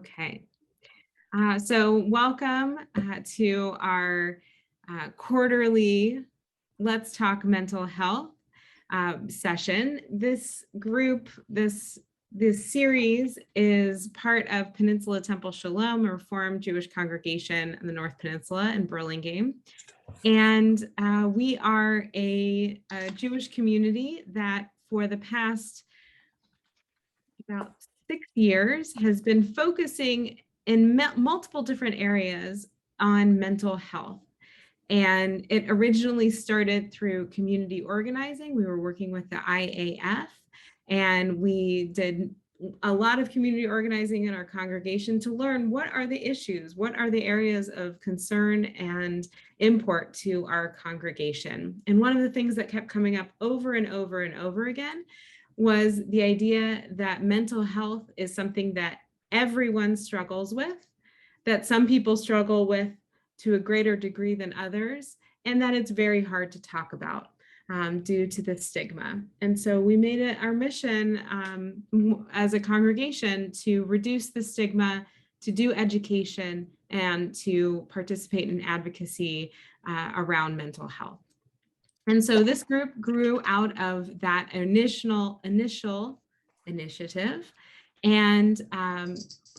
Okay. So welcome to our quarterly Let's Talk Mental Health session. This group, this series is part of Peninsula Temple Shalom, a Reformed Jewish congregation in the North Peninsula in Burlingame. And we are a Jewish community that for the past about 6 years has been focusing in multiple different areas on mental health. And it originally started through community organizing. We were working with the IAF, and we did a lot of community organizing in our congregation to learn what are the issues, what are the areas of concern and import to our congregation. And one of the things that kept coming up over and over and over again was the idea that mental health is something that everyone struggles with, that some people struggle with to a greater degree than others, and that it's very hard to talk about due to the stigma. And so we made it our mission as a congregation to reduce the stigma, to do education, and to participate in advocacy around mental health. And so this group grew out of that initial initiative. And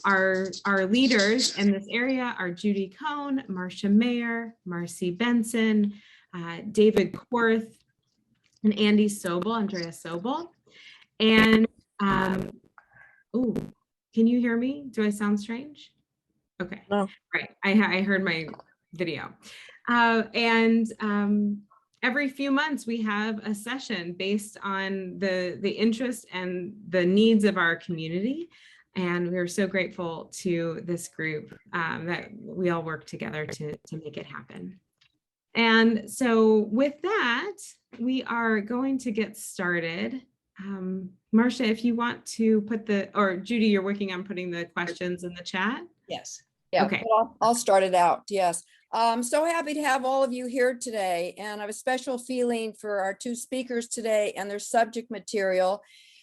our leaders in this area are Judy Cohn, Marcia Mayer, Marcy Benson, David Korth, and Andy Sobel, Andrea Sobel. And, oh, can you hear me? Do I sound strange? Okay, no. Right, I heard my video. Every few months we have a session based on the interest and the needs of our community. And we're so grateful to this group that we all work together to make it happen. And so with that, we are going to get started. Marcia, if you want to put or Judy, you're working on putting the questions in the chat? Yes. Yeah, okay. I'll start it out. Yes. I'm so happy to have all of you here today, and I have a special feeling for our two speakers today and their subject material,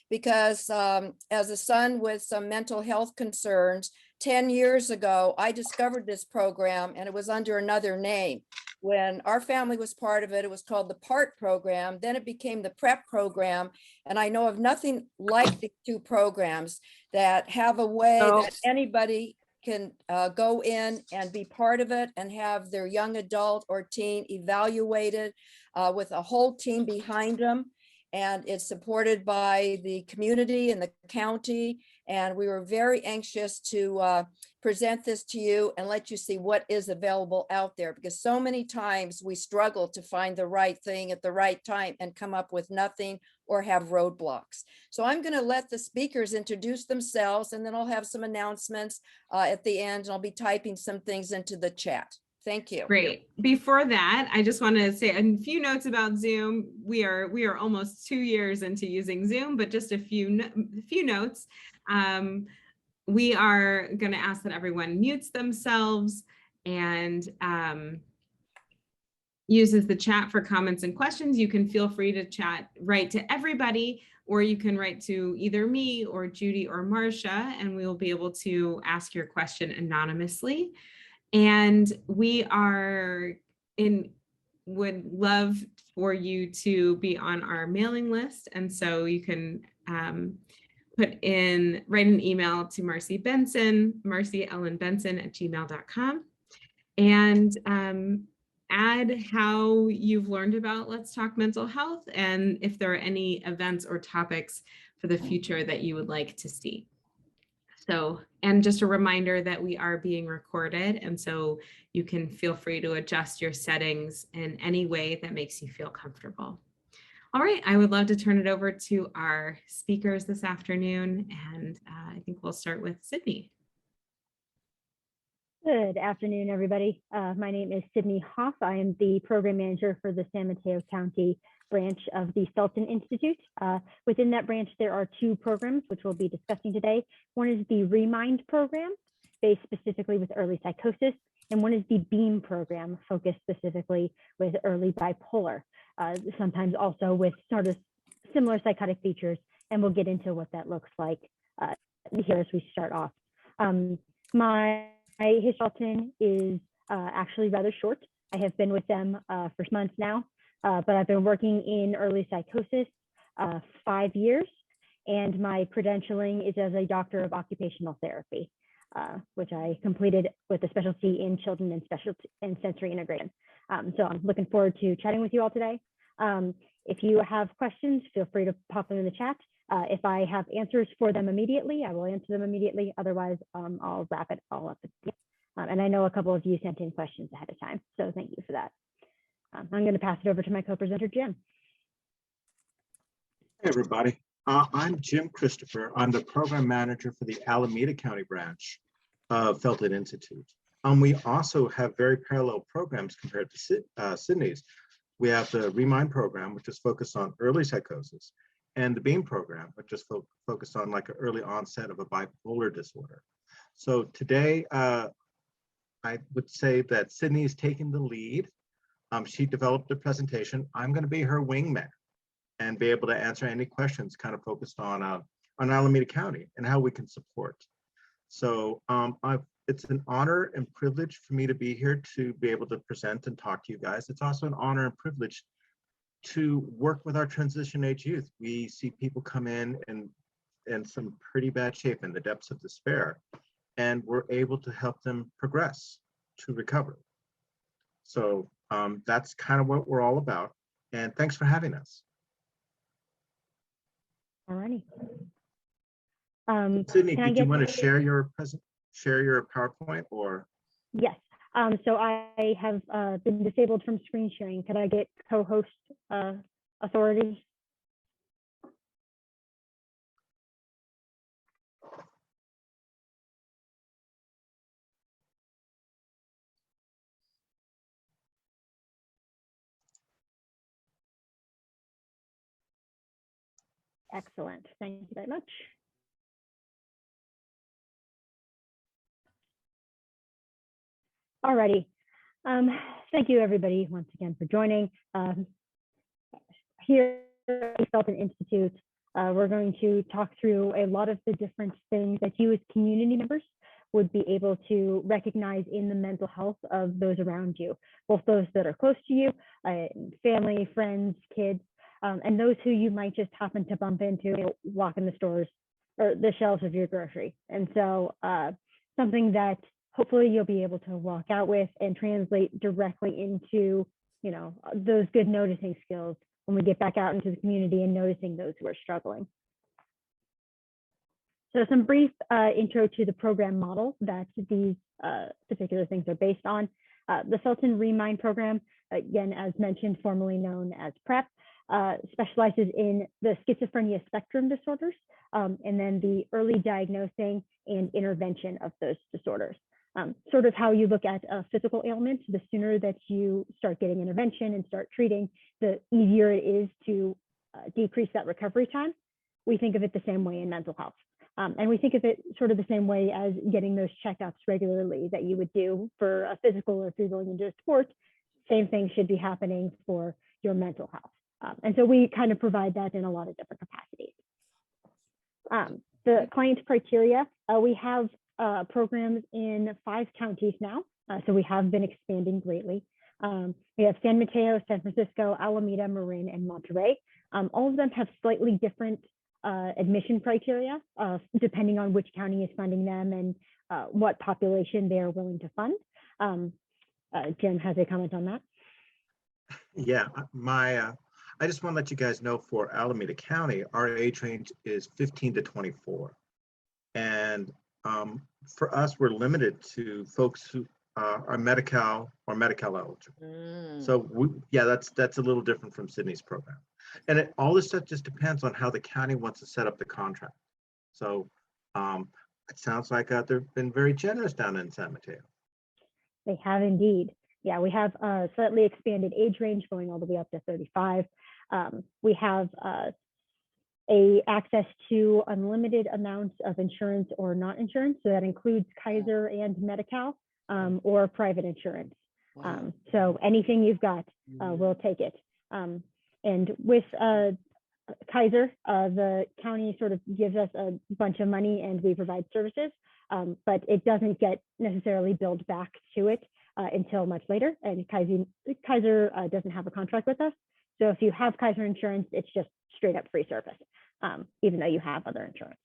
because as a son with some mental health concerns, 10 years ago, I discovered this program, and it was under another name. When our family was part of it, it was called the PART program. Then it became the PrEP program. And I know of nothing like the two programs that have a way that anybody can go in and be part of it and have their young adult or teen evaluated with a whole team behind them. And it's supported by the community and the county. And we were very anxious to present this to you and let you see what is available out there, because so many times we struggle to find the right thing at the right time and come up with nothing or have roadblocks. So I'm going to let the speakers introduce themselves, and then I'll have some announcements at the end, and I'll be typing some things into the chat. Thank you. Great. Before that, I just want to say a few notes about Zoom. We are almost 2 years into using Zoom, but just a few notes. We are going to ask that everyone mutes themselves and uses the chat for comments and questions. You can feel free to write to everybody, or you can write to either me or Judy or Marcia, and we will be able to ask your question anonymously. And we would love for you to be on our mailing list. And so you can write an email to Marcy Benson, marcyellenbenson@gmail.com, and add how you've learned about Let's Talk Mental Health, and if there are any events or topics for the future that you would like to see. So, and just a reminder that we are being recorded, and so you can feel free to adjust your settings in any way that makes you feel comfortable. All right, I would love to turn it over to our speakers this afternoon, and I think we'll start with Sydney. Good afternoon, everybody. My name is Sydney Hoff. I am the program manager for the San Mateo County branch of the Felton Institute. Within that branch, there are two programs which we'll be discussing today. One is the Remind program, based specifically with early psychosis, and one is the BEAM program, focused specifically with early bipolar, sometimes also with sort of similar psychotic features, and we'll get into what that looks like here as we start off. My Felton is actually rather short. I have been with them for months now, but I've been working in early psychosis 5 years, and my credentialing is as a doctor of occupational therapy, which I completed with a specialty in children and sensory integration. So I'm looking forward to chatting with you all today. If you have questions, feel free to pop them in the chat. If I have answers for them immediately, I will answer them immediately. Otherwise, I'll wrap it all up at the end. And I know a couple of you sent in questions ahead of time, so thank you for that. I'm going to pass it over to my co-presenter, Jim. Hey, everybody. I'm Jim Christopher. I'm the program manager for the Alameda County branch of Felton Institute. We also have very parallel programs compared to Sydney's. We have the Remind program, which is focused on early psychosis, and the Beam program, which is focused on like an early onset of a bipolar disorder. So today, I would say that Sydney is taking the lead. She developed a presentation. I'm going to be her wingman and be able to answer any questions kind of focused on Alameda County and how we can support. So it's an honor and privilege for me to be here to be able to present and talk to you guys. It's also an honor and privilege to work with our transition age youth. We see people come in some pretty bad shape in the depths of despair, and we're able to help them progress to recover. So that's kind of what we're all about. And thanks for having us. All righty. Sydney, did you want to share your PowerPoint or? Yes. So I have been disabled from screen sharing. Could I get co-host authority? Excellent. Thank you very much. Alrighty. Thank you everybody once again for joining. Here at the Felton Institute, we're going to talk through a lot of the different things that you as community members would be able to recognize in the mental health of those around you, both those that are close to you, family, friends, kids, and those who you might just happen to bump into walking the stores or the shelves of your grocery. And so something that hopefully you'll be able to walk out with and translate directly into, those good noticing skills when we get back out into the community and noticing those who are struggling. So some brief intro to the program model that these particular things are based on. The Felton Remind program, again, as mentioned, formerly known as PrEP, specializes in the schizophrenia spectrum disorders, and then the early diagnosing and intervention of those disorders. Sort of how you look at a physical ailment, the sooner that you start getting intervention and start treating, the easier it is to decrease that recovery time. We think of it the same way in mental health. And we think of it sort of the same way as getting those checkups regularly that you would do for a physical, or if you're going into a sport, same thing should be happening for your mental health. And so we kind of provide that in a lot of different capacities. The client criteria, we have programs in 5 counties now, so we have been expanding greatly. We have San Mateo, San Francisco, Alameda, Marin, and Monterey. All of them have slightly different admission criteria, depending on which county is funding them and what population they are willing to fund. Jim has a comment on that. Yeah, I just want to let you guys know for Alameda County, our age range is 15 to 24. And for us, we're limited to folks who are Medi-Cal or Medi-Cal eligible. So that's a little different from Sydney's program. And all this stuff just depends on how the county wants to set up the contract. So it sounds like they've been very generous down in San Mateo. They have indeed. Yeah, we have a slightly expanded age range going all the way up to 35. We have access to unlimited amounts of insurance or not insurance. So that includes Kaiser and Medi-Cal or private insurance. So anything you've got, we'll take it. And with Kaiser, the county sort of gives us a bunch of money and we provide services, but it doesn't get necessarily billed back to it until much later. And Kaiser doesn't have a contract with us. So if you have Kaiser insurance, it's just straight up free service, even though you have other insurance.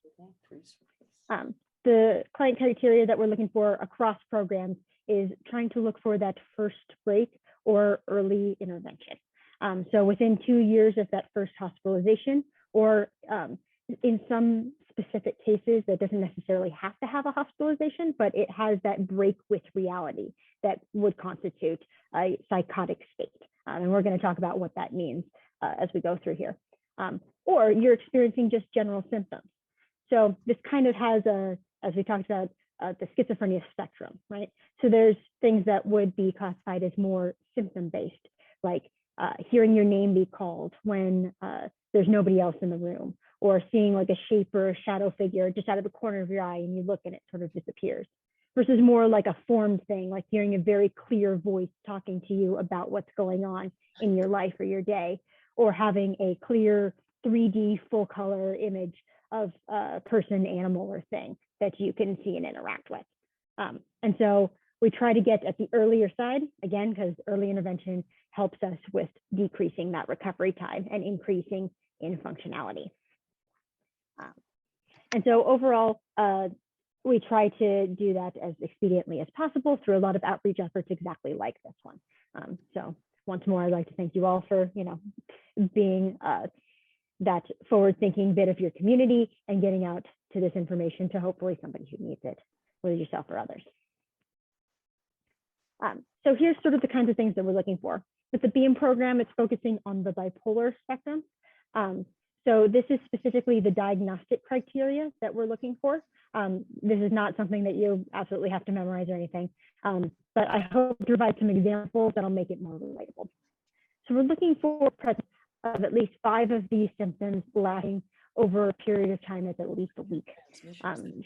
The client criteria that we're looking for across programs is trying to look for that first break or early intervention. So within 2 years of that first hospitalization, or in some specific cases, that doesn't necessarily have to have a hospitalization, but it has that break with reality that would constitute a psychotic state. And we're going to talk about what that means as we go through here. Or you're experiencing just general symptoms. So this kind of has as we talked about, the schizophrenia spectrum, right? So there's things that would be classified as more symptom-based, like hearing your name be called when there's nobody else in the room, or seeing like a shape or a shadow figure just out of the corner of your eye and you look and it sort of disappears, versus more like a formed thing, like hearing a very clear voice talking to you about what's going on in your life or your day, or having a clear 3D full color image of a person, animal, or thing that you can see and interact with. And so we try to get at the earlier side, again, because early intervention helps us with decreasing that recovery time and increasing in functionality. And so overall, we try to do that as expediently as possible through a lot of outreach efforts exactly like this one. So once more, I'd like to thank you all for, being that forward-thinking bit of your community and getting out to this information to hopefully somebody who needs it, whether yourself or others. So here's sort of the kinds of things that we're looking for. With the BEAM program, it's focusing on the bipolar spectrum. So this is specifically the diagnostic criteria that we're looking for. This is not something that you absolutely have to memorize or anything, but I hope to provide some examples that'll make it more relatable. So we're looking for presence of at least 5 of these symptoms lasting over a period of time that's at least a week.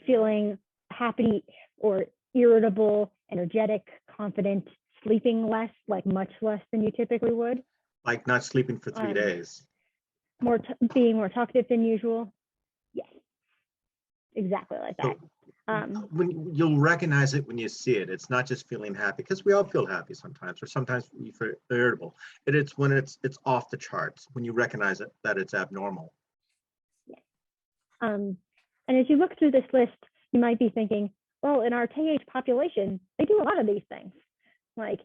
Feeling happy or irritable, energetic, confident, sleeping less, like much less than you typically would. Like not sleeping for 3 days. Being more talkative than usual. Yes, exactly like that. When you'll recognize it when you see it. It's not just feeling happy, because we all feel happy sometimes, or sometimes we feel irritable. It's when it's off the charts, when you recognize it that it's abnormal. Yes. And as you look through this list, you might be thinking, well, in our TH population, they do a lot of these things. Like,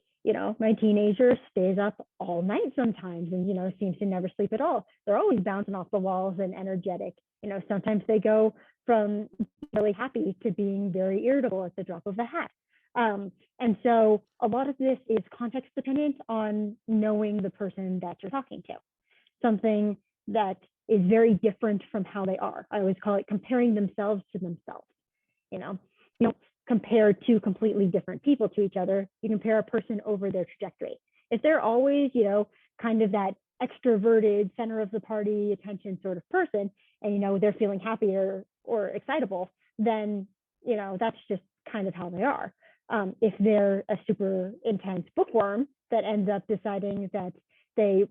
my teenager stays up all night sometimes and, seems to never sleep at all. They're always bouncing off the walls and energetic. Sometimes they go from really happy to being very irritable at the drop of a hat. And so a lot of this is context dependent on knowing the person that you're talking to. Something that is very different from how they are. I always call it comparing themselves to themselves. You don't compare 2 completely different people to each other. You compare a person over their trajectory. If they're always, kind of that extroverted, center of the party, attention sort of person, and they're feeling happier or excitable, then that's just kind of how they are. If they're a super intense bookworm that ends up deciding that they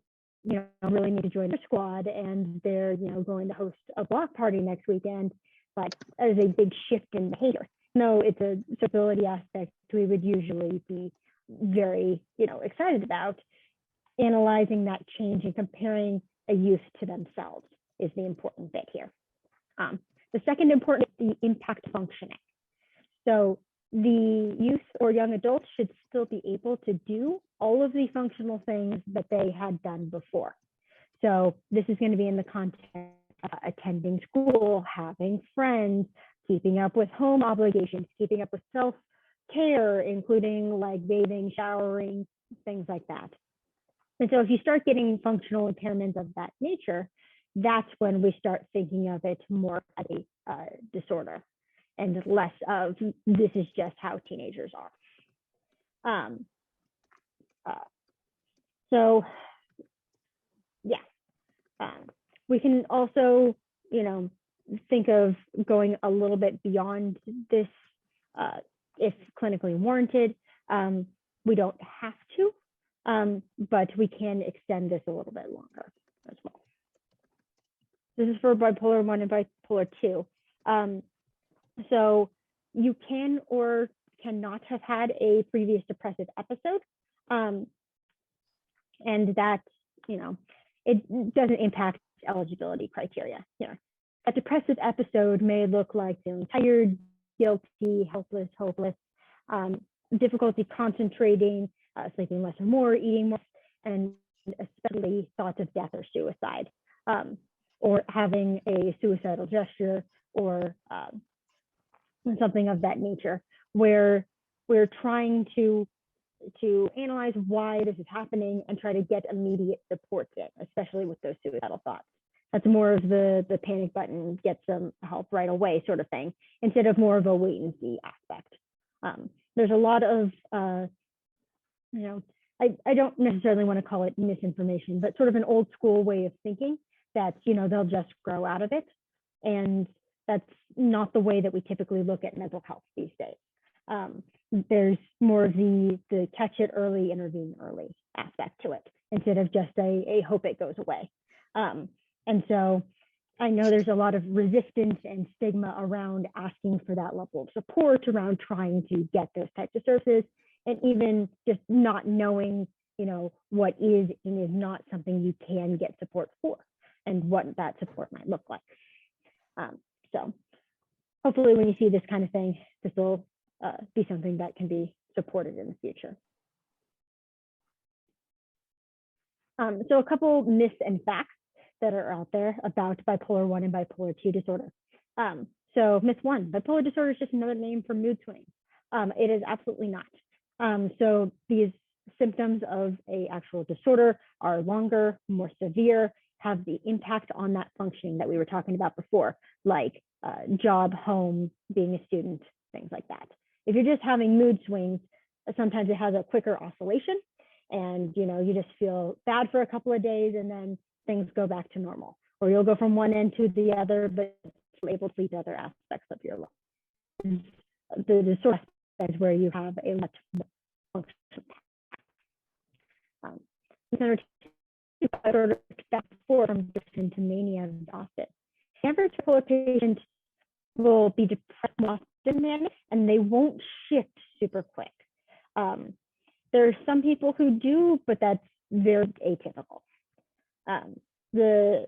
really need to join their squad and they're going to host a block party next weekend, but as a big shift in behavior. No, it's a stability aspect we would usually be very excited about. Analyzing that change and comparing a youth to themselves is the important bit here. The second important is the impact functioning. So the youth or young adults should still be able to do all of the functional things that they had done before. So this is going to be in the context of attending school, having friends, keeping up with home obligations, keeping up with self-care, including like bathing, showering, things like that. And so if you start getting functional impairments of that nature, that's when we start thinking of it more as a disorder and less of this is just how teenagers are. So yeah, we can also, think of going a little bit beyond this if clinically warranted. We don't have to, but we can extend this a little bit longer as well. this is for bipolar 1 and bipolar 2. So you can or cannot have had a previous depressive episode. And that, it doesn't impact eligibility criteria. A depressive episode may look like feeling tired, guilty, helpless, hopeless, difficulty concentrating, sleeping less or more, eating more, and especially thoughts of death or suicide, or having a suicidal gesture or something of that nature, where we're trying to analyze why this is happening and try to get immediate support in, especially with those suicidal thoughts. That's more of the panic button, get some help right away sort of thing, instead of more of a wait and see aspect. There's a lot of, I don't necessarily want to call it misinformation, but sort of an old school way of thinking that, they'll just grow out of it. And that's not the way that we typically look at mental health these days. There's more of the catch it early, intervene early aspect to it, instead of just a hope it goes away. And so I know there's a lot of resistance and stigma around asking for that level of support, around trying to get those types of services, and even just not knowing, what is and is not something you can get support for and what that support might look like. So hopefully when you see this kind of thing, this will be something that can be supported in the future. So a couple myths and facts that are out there about bipolar 1 and bipolar 2 disorder. So myth 1, bipolar disorder is just another name for mood swings. It is absolutely not. So these symptoms of an actual disorder are longer, more severe, have the impact on that functioning that we were talking about before, like job, home, being a student, things like that. If you're just having mood swings, sometimes it has a quicker oscillation, and you just feel bad for a couple of days and then things go back to normal, or you'll go from one end to the other, but you're able to lead other aspects of your life. The disorder is where you have a much more function. Step 4 from depression to mania and exhausted. The average bipolar patient will be depressed more often than, and they won't shift super quick. There are some people who do, but that's very atypical. The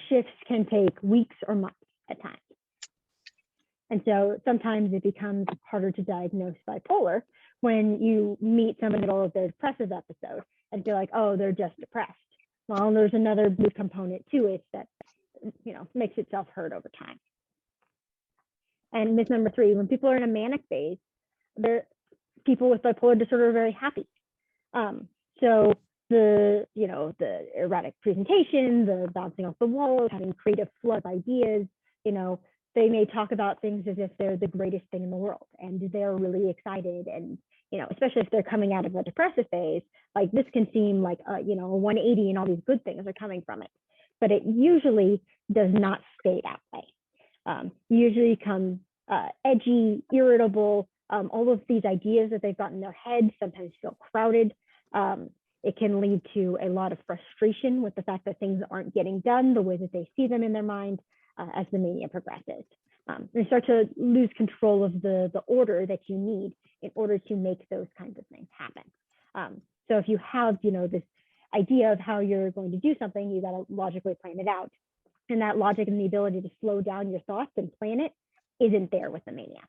shifts can take weeks or months at times. And so sometimes it becomes harder to diagnose bipolar when you meet somebody in the middle of their depressive episode and feel like, oh, they're just depressed. Well, there's another mood component to it that, makes itself heard over time. And myth number 3, when people are in a manic phase, people with bipolar disorder are very happy. So the erratic presentation, the bouncing off the walls, having creative flow of ideas, they may talk about things as if they're the greatest thing in the world, and they're really excited. And, especially if they're coming out of a depressive phase, like this can seem like, a 180 and all these good things are coming from it, but it usually does not stay that way. Usually comes edgy, irritable, all of these ideas that they've got in their head sometimes feel crowded. It can lead to a lot of frustration with the fact that things aren't getting done the way that they see them in their mind as the mania progresses. They start to lose control of the order that you need in order to make those kinds of things happen. So if you have, this idea of how you're going to do something, you got to logically plan it out. And that logic and the ability to slow down your thoughts and plan it isn't there with the mania.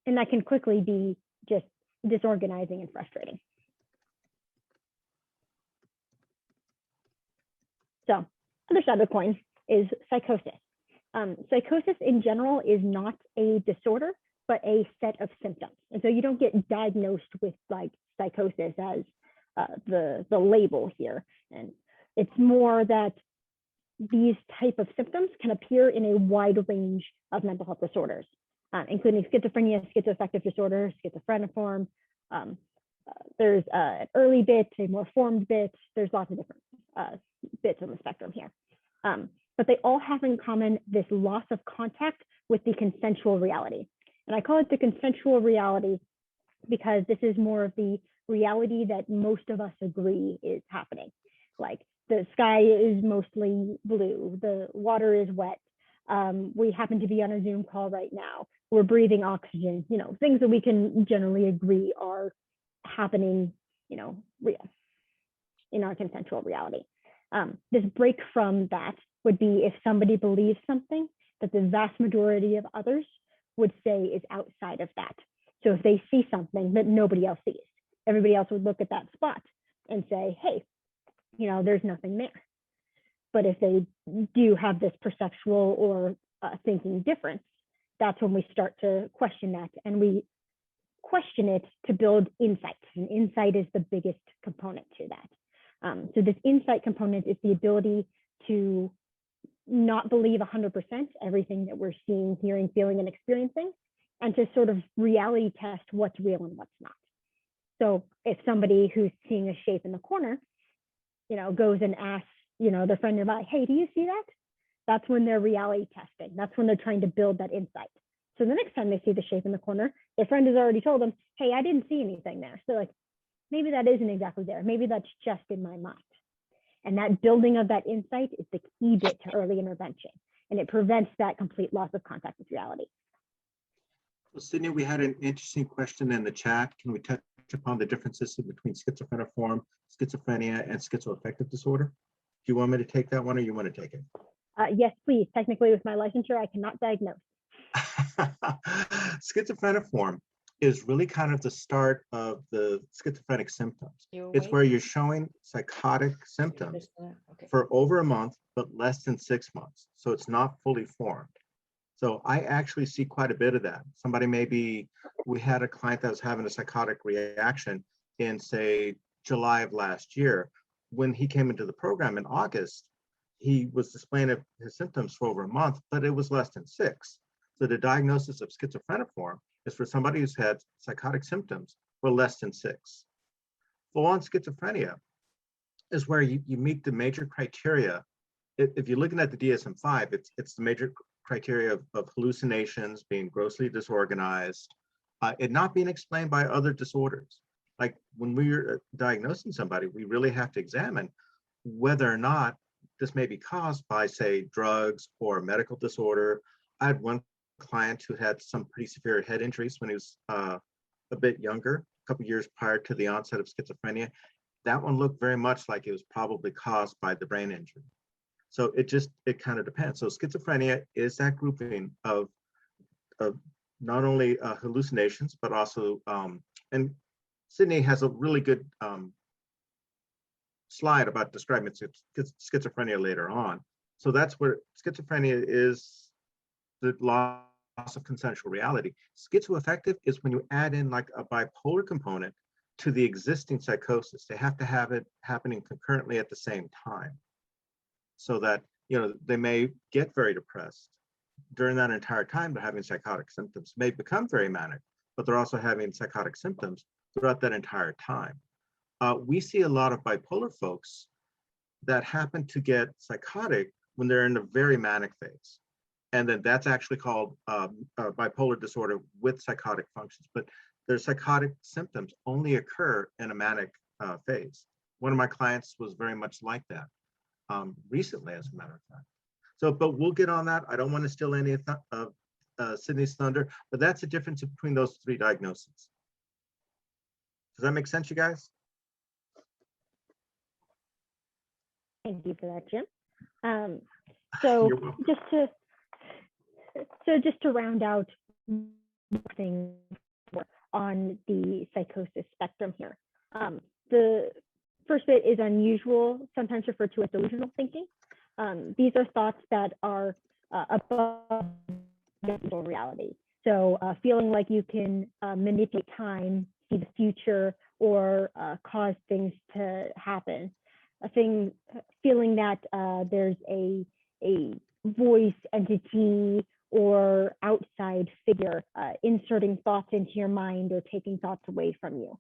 And that can quickly be just disorganizing and frustrating. So, other side of the coin is psychosis. Psychosis in general is not a disorder, but a set of symptoms. And so you don't get diagnosed with like psychosis as the label here. And it's more that these type of symptoms can appear in a wide range of mental health disorders, including schizophrenia, schizoaffective disorder, schizophreniform. There's an early bit, a more formed bit. There's lots of different bits on the spectrum here. But they all have in common this loss of contact with the consensual reality. And I call it the consensual reality because this is more of the reality that most of us agree is happening. Like the sky is mostly blue, the water is wet. We happen to be on a Zoom call right now. We're breathing oxygen, things that we can generally agree are happening, real in our consensual reality. This break from that would be if somebody believes something that the vast majority of others would say is outside of that. So if they see something that nobody else sees, everybody else would look at that spot and say, hey, there's nothing there. But if they do have this perceptual or thinking difference, that's when we start to question that, and we question it to build insight. And insight is the biggest component to that. So this insight component is the ability to not believe 100% everything that we're seeing, hearing, feeling, and experiencing, and to sort of reality test what's real and what's not. So if somebody who's seeing a shape in the corner, goes and asks, their friend nearby, hey, do you see that? That's when they're reality testing. That's when they're trying to build that insight. So the next time they see the shape in the corner, their friend has already told them, hey, I didn't see anything there. So like, maybe that isn't exactly there. Maybe that's just in my mind. And that building of that insight is the key bit to early intervention. And it prevents that complete loss of contact with reality. Well, Sydney, we had an interesting question in the chat. Can we touch upon the differences between schizophreniform, schizophrenia, and schizoaffective disorder? Do you want me to take that one, or you want to take it? Yes, please. Technically, with my licensure, I cannot diagnose. Schizophreniform is really kind of the start of the schizophrenic symptoms. It's where you're showing psychotic symptoms for over a month, but less than 6 months. So it's not fully formed. So I actually see quite a bit of that. We had a client that was having a psychotic reaction in, say, July of last year. When he came into the program in August, he was displaying his symptoms for over a month, but it was less than 6. So the diagnosis of schizophreniform is for somebody who's had psychotic symptoms for less than 6. Full-on schizophrenia is where you meet the major criteria. If you're looking at the DSM-5, it's the major criteria of hallucinations, being grossly disorganized, it not being explained by other disorders. Like when we're diagnosing somebody, we really have to examine whether or not this may be caused by, say, drugs or a medical disorder. I had one client who had some pretty severe head injuries when he was a bit younger, a couple years prior to the onset of schizophrenia. That one looked very much like it was probably caused by the brain injury. So it kind of depends. So schizophrenia is that grouping of not only hallucinations, but also, and Sydney has a really good slide about describing schizophrenia later on. So that's where schizophrenia is the loss of consensual reality. Schizoaffective is when you add in like a bipolar component to the existing psychosis. They have to have it happening concurrently at the same time, so that they may get very depressed during that entire time. They're having psychotic symptoms, may become very manic, but they're also having psychotic symptoms throughout that entire time. We see a lot of bipolar folks that happen to get psychotic when they're in a very manic phase. And then that's actually called bipolar disorder with psychotic functions. But their psychotic symptoms only occur in a manic phase. One of my clients was very much like that recently, as a matter of fact. So, but we'll get on that. I don't want to steal any of Sydney's thunder, but that's the difference between those 3 diagnoses. Does that make sense, you guys? Thank you for that, Jim. So just to round out things on the psychosis spectrum here. The first bit is unusual, sometimes referred to as delusional thinking. These are thoughts that are above reality. So feeling like you can manipulate time, see the future, or cause things to happen. Feeling that there's a voice, entity, or outside figure inserting thoughts into your mind or taking thoughts away from you.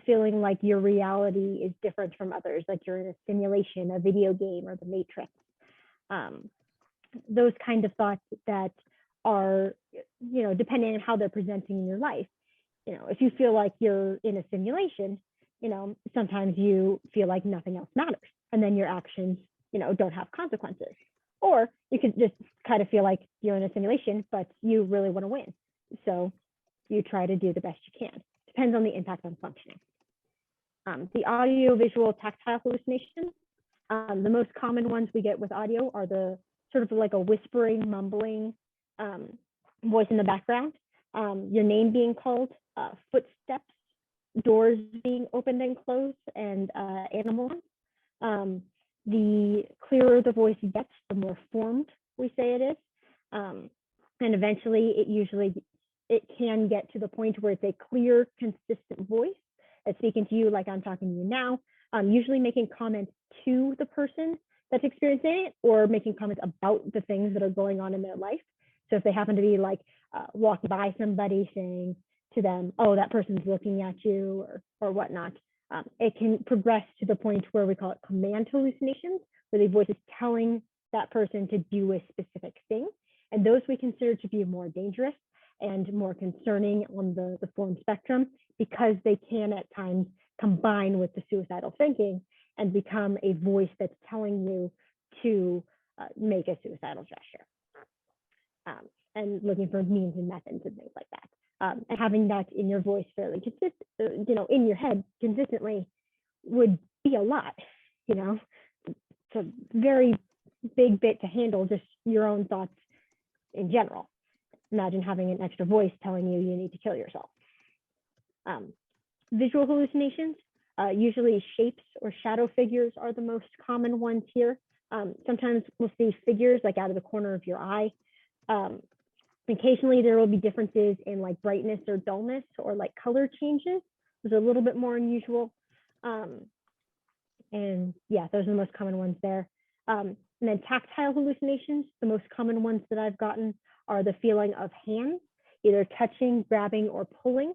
Feeling like your reality is different from others, like you're in a simulation, a video game, or the Matrix. Those kind of thoughts that are, depending on how they're presenting in your life. If you feel like you're in a simulation, sometimes you feel like nothing else matters. and then your actions, don't have consequences. Or you could just kind of feel like you're in a simulation, but you really want to win. So you try to do the best you can. Depends on the impact on functioning. The audio-visual tactile hallucinations, the most common ones we get with audio are the sort of like a whispering, mumbling voice in the background, your name being called, footsteps, doors being opened and closed, and animals. The clearer the voice gets, the more formed we say it is. And eventually it can get to the point where it's a clear, consistent voice that's speaking to you like I'm talking to you now, usually making comments to the person that's experiencing it or making comments about the things that are going on in their life. So if they happen to be like walking by somebody saying to them, oh, that person's looking at you or whatnot, it can progress to the point where we call it command hallucinations, where the voice is telling that person to do a specific thing. And those we consider to be more dangerous and more concerning on the form spectrum, because they can at times combine with the suicidal thinking and become a voice that's telling you to make a suicidal gesture, and looking for means and methods and things like that. And having that in your voice fairly consistent, in your head consistently would be a lot. It's a very big bit to handle, just your own thoughts in general. Imagine having an extra voice telling you you need to kill yourself. Visual hallucinations, usually shapes or shadow figures are the most common ones here. Sometimes we'll see figures like out of the corner of your eye. Occasionally there will be differences in like brightness or dullness or like color changes. Those are a little bit more unusual. And yeah, those are the most common ones there. And then tactile hallucinations, the most common ones that I've gotten are the feeling of hands, either touching, grabbing, or pulling.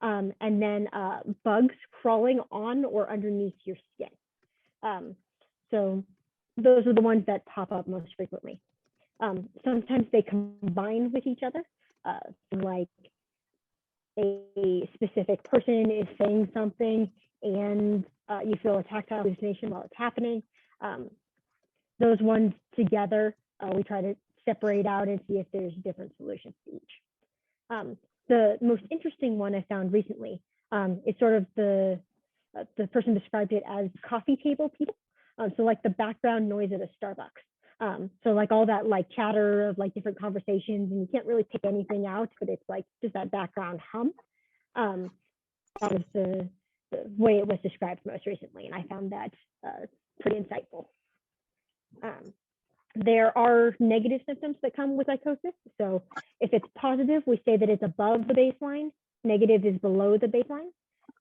And then bugs crawling on or underneath your skin. So those are the ones that pop up most frequently. Sometimes they combine with each other, like a specific person is saying something and you feel a tactile hallucination while it's happening. Those ones together, we try to separate out and see if there's different solutions to each. The most interesting one I found recently is sort of the person described it as coffee table people. So like the background noise at a Starbucks. So like all that like chatter of like different conversations, and you can't really pick anything out, but it's like just that background hum. That was the way it was described most recently, and I found that pretty insightful. There are negative symptoms that come with psychosis. So if it's positive, we say that it's above the baseline. Negative is below the baseline.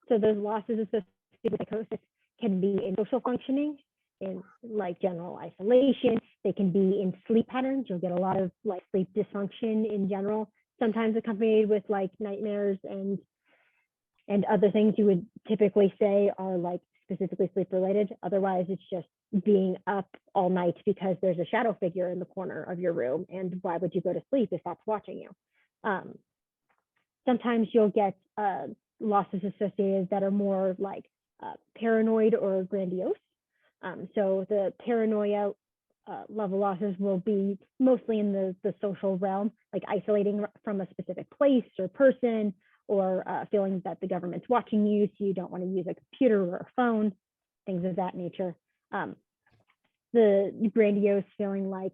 So those losses associated with psychosis can be in social functioning, in like general isolation. They can be in sleep patterns. You'll get a lot of like sleep dysfunction in general, sometimes accompanied with like nightmares and other things you would typically say are like specifically sleep related. Otherwise, it's just being up all night because there's a shadow figure in the corner of your room, and why would you go to sleep if that's watching you? Sometimes you'll get losses associated that are more like paranoid or grandiose. So the paranoia level losses will be mostly in the social realm, like isolating from a specific place or person, or feeling that the government's watching you, so you don't want to use a computer or a phone, things of that nature. The grandiose feeling like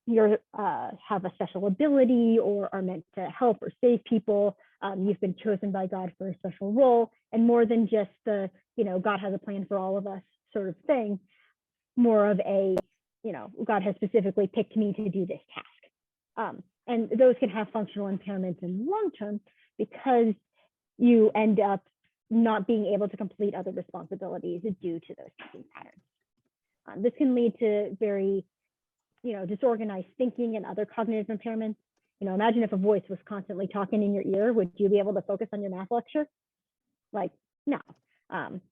you have a special ability or are meant to help or save people. You've been chosen by God for a special role, and more than just the, God has a plan for all of us sort of thing, more of a, God has specifically picked me to do this task. And those can have functional impairments in the long term because you end up not being able to complete other responsibilities due to those thinking patterns. This can lead to very, disorganized thinking and other cognitive impairments. Imagine if a voice was constantly talking in your ear, would you be able to focus on your math lecture? Like, no.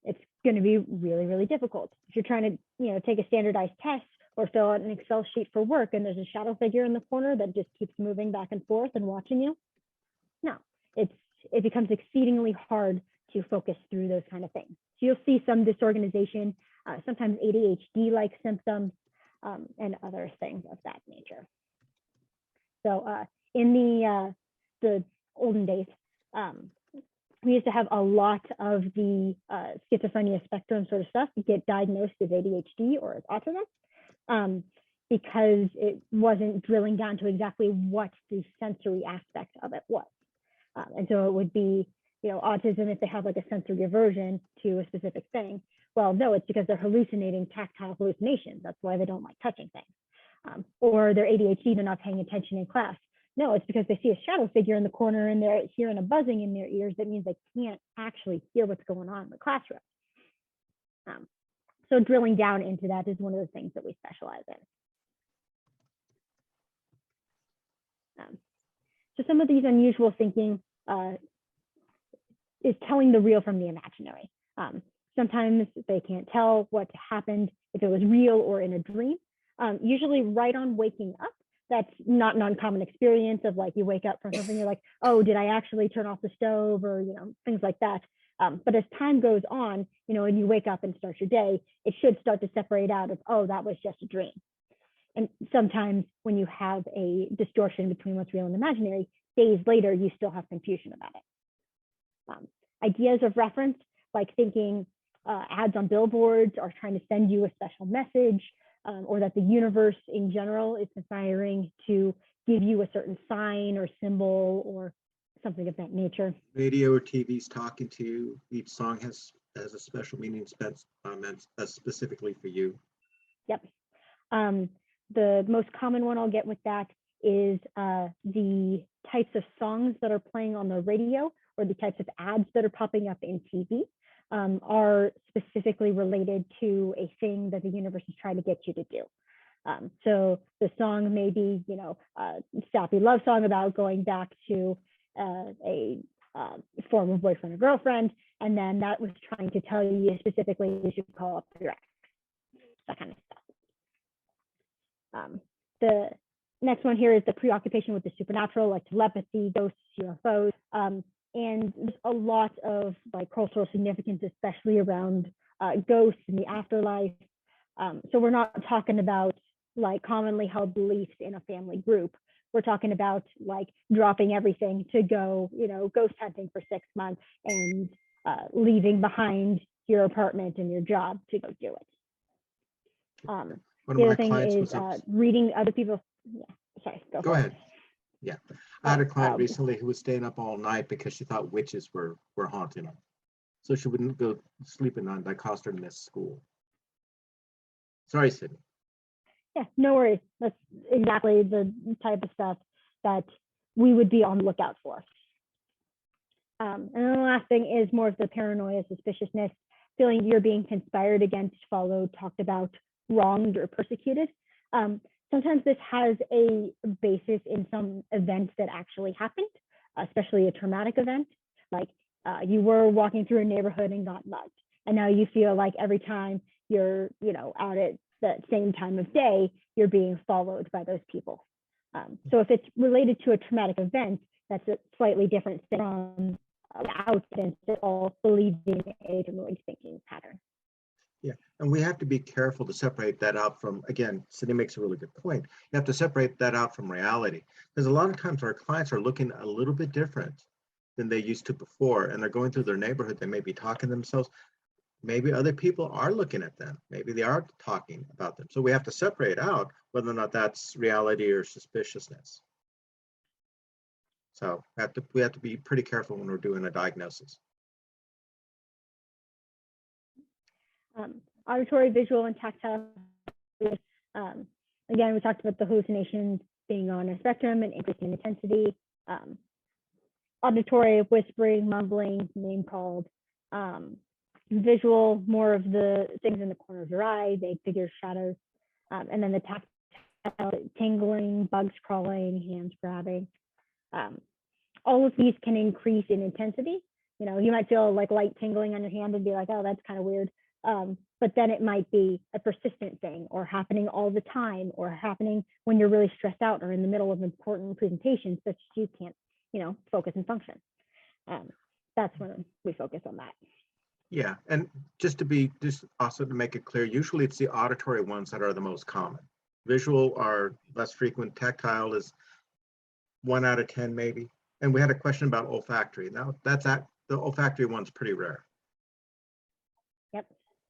It's going to be really, really difficult. If you're trying to, take a standardized test or fill out an Excel sheet for work and there's a shadow figure in the corner that just keeps moving back and forth and watching you, no, it becomes exceedingly hard to focus through those kind of things. So you'll see some disorganization sometimes ADHD-like symptoms, and other things of that nature. So in the olden days, we used to have a lot of the schizophrenia spectrum sort of stuff get diagnosed as ADHD or as autism, because it wasn't drilling down to exactly what the sensory aspect of it was. And so it would be, autism if they have like a sensory aversion to a specific thing. Well, no, it's because they're hallucinating tactile hallucinations. That's why they don't like touching things. Or they're ADHD, they're not paying attention in class. No, it's because they see a shadow figure in the corner and they're hearing a buzzing in their ears. That means they can't actually hear what's going on in the classroom. So drilling down into that is one of the things that we specialize in. So some of these unusual thinking is telling the real from the imaginary. Sometimes they can't tell what happened, if it was real or in a dream. Usually right on waking up, that's not an uncommon experience of like you wake up from something, you're like, oh, did I actually turn off the stove, or things like that. But as time goes on, and you wake up and start your day, it should start to separate out of, oh, that was just a dream. And sometimes when you have a distortion between what's real and imaginary, days later, you still have confusion about it. Ideas of reference, like thinking ads on billboards are trying to send you a special message, or that the universe in general is conspiring to give you a certain sign or symbol or something of that nature. Radio or TV's talking to you. Each song has a special meaning meant specifically for you. Yep. The most common one I'll get with that is the types of songs that are playing on the radio or the types of ads that are popping up in TV. Are specifically related to a thing that the universe is trying to get you to do. So the song may be, a sappy love song about going back to a former boyfriend or girlfriend, and then that was trying to tell you specifically you should call up your ex, that kind of stuff. The next one here is the preoccupation with the supernatural, like telepathy, ghosts, UFOs. And there's a lot of like cultural significance, especially around ghosts in the afterlife. So we're not talking about like commonly held beliefs in a family group. We're talking about like dropping everything to go, ghost hunting for 6 months and leaving behind your apartment and your job to go do it. The other thing is reading other people. Yeah, sorry, go ahead. Yeah, I had a client recently who was staying up all night because she thought witches were haunting her. So she wouldn't go sleep at night. That caused her to miss school. Sorry, Sydney. Yeah, no worries. That's exactly the type of stuff that we would be on the lookout for. And then the last thing is more of the paranoia, suspiciousness, feeling you're being conspired against, followed, talked about, wronged, or persecuted. Sometimes this has a basis in some events that actually happened, especially a traumatic event, like you were walking through a neighborhood and got mugged. And now you feel like every time you're, out at the same time of day, you're being followed by those people. So if it's related to a traumatic event, that's a slightly different thing from outsiders that all believing a delusional thinking pattern. Yeah, and we have to be careful to separate that out from, again, Sydney makes a really good point. You have to separate that out from reality, because a lot of times our clients are looking a little bit different than they used to before, and they're going through their neighborhood, they may be talking to themselves. Maybe other people are looking at them. Maybe they are talking about them. So we have to separate out whether or not that's reality or suspiciousness. So we have to be pretty careful when we're doing a diagnosis. Auditory, visual, and tactile. Again, we talked about the hallucinations being on a spectrum and increasing intensity. Auditory, whispering, mumbling, name called. Visual, more of the things in the corner of your eye, vague figures, shadows. And then the tactile, tingling, bugs crawling, hands grabbing. All of these can increase in intensity. You might feel like light tingling on your hand and be like, oh, that's kind of weird. But then it might be a persistent thing, or happening all the time, or happening when you're really stressed out or in the middle of important presentations such that you can't, focus and function. That's when we focus on that. Yeah, and just also to make it clear, usually it's the auditory ones that are the most common. Visual are less frequent. Tactile is 1 out of 10 maybe. And we had a question about olfactory. Now the olfactory one's pretty rare. Yep,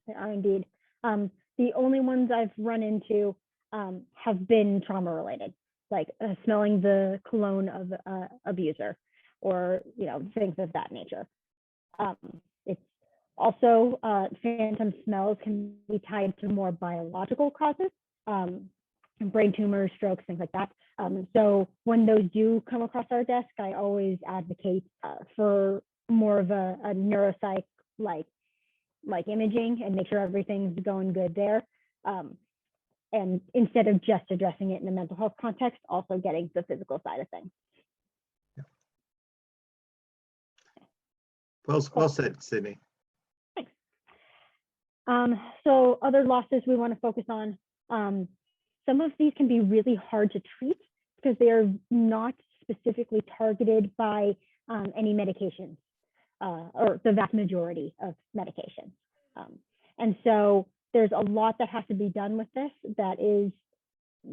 they are indeed. The only ones I've run into have been trauma related, like smelling the cologne of abuser, or things of that nature. It's also phantom smells can be tied to more biological causes, brain tumors, strokes, things like that. So when those do come across our desk, I always advocate for more of a neuropsych like imaging and make sure everything's going good there. And instead of just addressing it in a mental health context, also getting the physical side of things. Well said, Sydney. Thanks. So other losses we want to focus on. Some of these can be really hard to treat because they are not specifically targeted by any medications, or the vast majority of medications. And so there's a lot that has to be done with this that is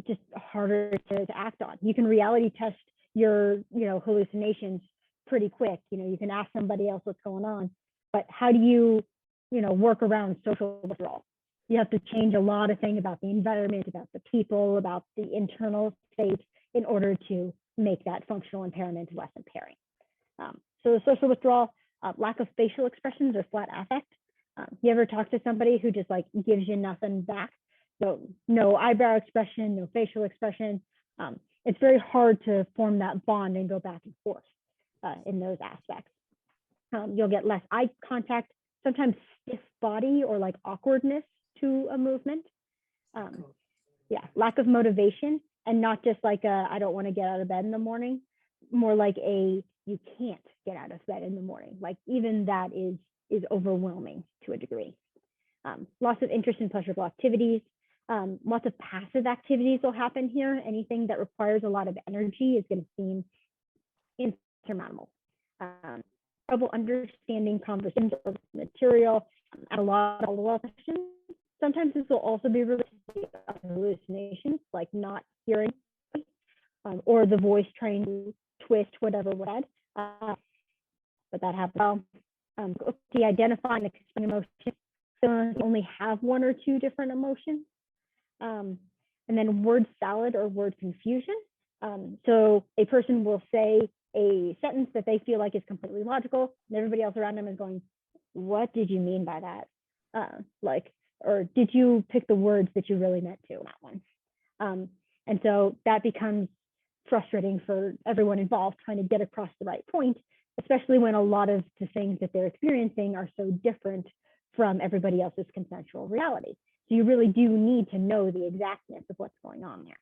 just harder to act on. You can reality test your hallucinations pretty quick. You can ask somebody else what's going on, but how do you work around social withdrawal? You have to change a lot of things about the environment, about the people, about the internal state in order to make that functional impairment less impairing. So the social withdrawal, lack of facial expressions or flat affect. You ever talk to somebody who just gives you nothing back? So no eyebrow expression, no facial expression. It's very hard to form that bond and go back and forth in those aspects. You'll get less eye contact, sometimes stiff body or awkwardness to a movement. Lack of motivation, and not just I don't want to get out of bed in the morning, more like you can't get out of bed in the morning. Even that is overwhelming to a degree. Loss of interest in pleasurable activities. Lots of passive activities will happen here. Anything that requires a lot of energy is going to seem insurmountable. Trouble understanding conversations or material, and a lot of questions. Sometimes this will also be related to hallucinations, like not hearing, or the voice trying to twist whatever would add. But that happens. Identifying and expressing emotions. So only have one or two different emotions. And then word salad or word confusion. So a person will say a sentence that they feel like is completely logical, and everybody else around them is going, what did you mean by that? Or did you pick the words that you really meant to in that one? And so that becomes frustrating for everyone involved trying to get across the right point, especially when a lot of the things that they're experiencing are so different from everybody else's consensual reality. So you really do need to know the exactness of what's going on there.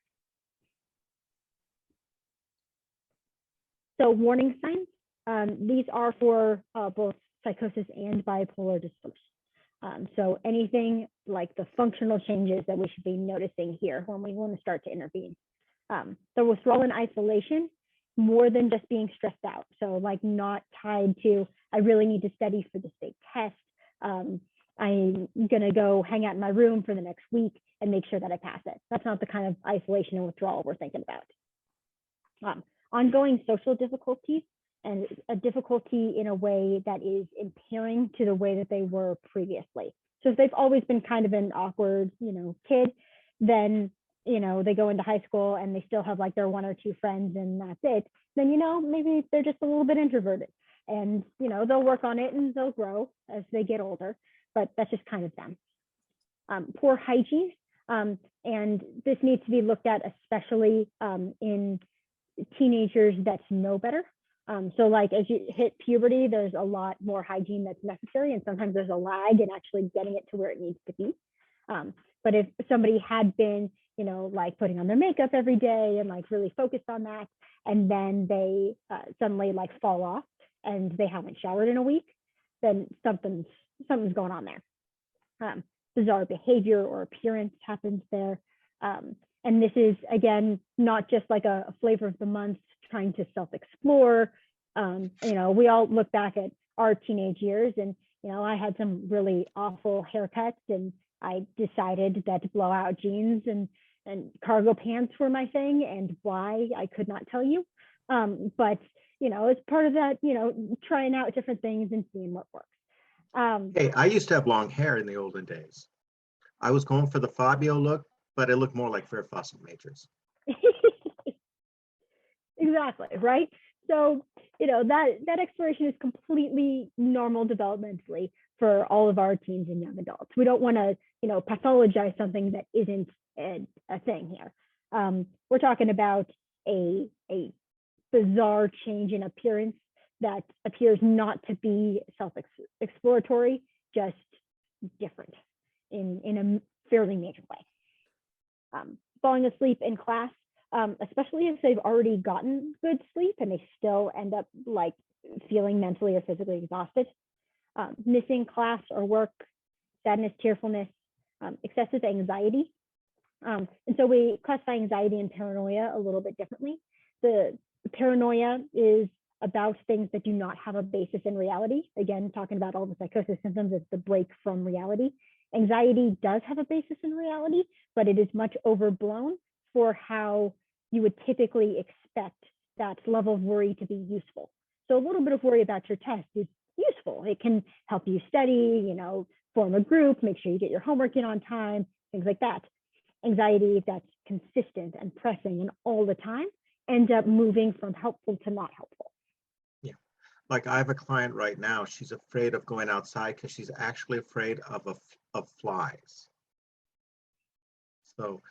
So warning signs, these are for both psychosis and bipolar disorder. So anything like the functional changes that we should be noticing here when we want to start to intervene. The withdrawal and isolation, more than just being stressed out. So not tied to, I really need to study for the state test. I'm gonna go hang out in my room for the next week and make sure that I pass it. That's not the kind of isolation and withdrawal we're thinking about. Ongoing social difficulties, and a difficulty in a way that is impairing to the way that they were previously. So if they've always been kind of an awkward, kid, then, they go into high school and they still have their one or two friends and that's it, then, maybe they're just a little bit introverted, and, they'll work on it and they'll grow as they get older, but that's just kind of them. Poor hygiene, and this needs to be looked at, especially in teenagers that know better. So as you hit puberty, there's a lot more hygiene that's necessary, and sometimes there's a lag in actually getting it to where it needs to be. But if somebody had been, putting on their makeup every day and really focused on that, and then they suddenly fall off and they haven't showered in a week, then something's going on there. Bizarre behavior or appearance happens there. And this is, again, not just a flavor of the month trying to self-explore. We all look back at our teenage years, and, You know, I had some really awful haircuts, and I decided that blowout jeans and cargo pants were my thing, and why I could not tell you. But you know, it's part of that, you know, trying out different things and seeing what works. Hey, I used to have long hair in the olden days. I was going for the Fabio look, but it looked more like Fair Fawcett Majors. Exactly, right? So, you know, that exploration is completely normal developmentally for all of our teens and young adults. We don't want to, you know, pathologize something that isn't a thing here. We're talking about a bizarre change in appearance that appears not to be self-exploratory, just different in a fairly major way. Falling asleep in class, especially if they've already gotten good sleep and they still end up like feeling mentally or physically exhausted. Missing class or work, sadness, tearfulness, excessive anxiety. And so we classify anxiety and paranoia a little bit differently. The paranoia is about things that do not have a basis in reality. Again, talking about all the psychosis symptoms, it's the break from reality. Anxiety does have a basis in reality, but it is much overblown for how you would typically expect that level of worry to be useful. So a little bit of worry about your test is useful. It can help you study, you know, form a group, make sure you get your homework in on time, things like that. Anxiety that's consistent and pressing and all the time ends up moving from helpful to not helpful. Yeah, like I have a client right now, she's afraid of going outside because she's actually afraid of flies. So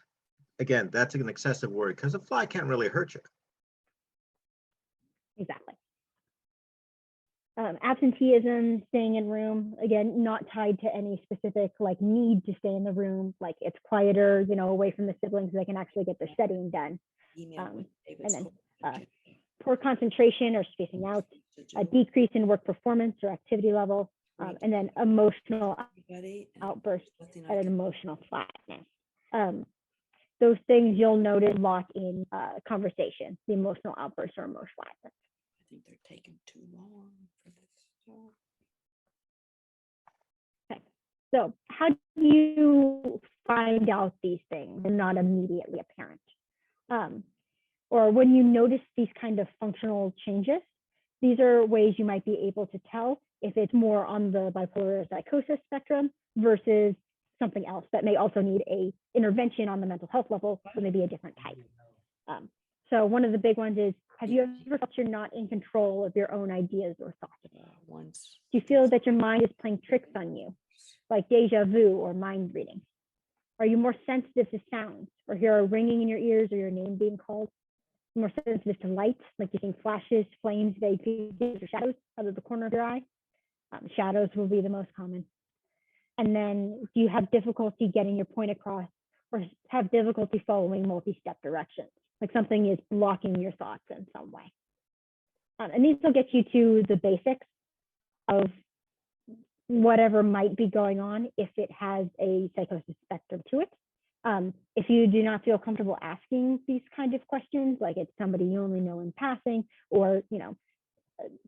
again, that's an excessive worry because a fly can't really hurt you. Exactly. Absenteeism, staying in room, again, not tied to any specific like need to stay in the room, like it's quieter, you know, away from the siblings so they can actually get their studying done. And then poor concentration or spacing out, a decrease in work performance or activity level, and then emotional outbursts and an emotional flatness. Those things you'll notice a lot in conversation, the emotional outbursts or emotional flatness. I think they're taking too long for this. Okay, so how do you find out these things and not immediately apparent? Or when you notice these kind of functional changes, these are ways you might be able to tell if it's more on the bipolar or psychosis spectrum versus something else that may also need a intervention on the mental health level, or maybe a different type. So one of the big ones is, have you ever felt you're not in control of your own ideas or thoughts? Do you feel that your mind is playing tricks on you, like deja vu or mind reading? Are you more sensitive to sounds, or hear a ringing in your ears or your name being called? More sensitive to light, like you're seeing flashes, flames, vague figures, or shadows out of the corner of your eye? Shadows will be the most common. And then do you have difficulty getting your point across, or have difficulty following multi-step directions? Like something is blocking your thoughts in some way. And these will get you to the basics of whatever might be going on if it has a psychosis spectrum to it. If you do not feel comfortable asking these kind of questions, like it's somebody you only know in passing, or you know,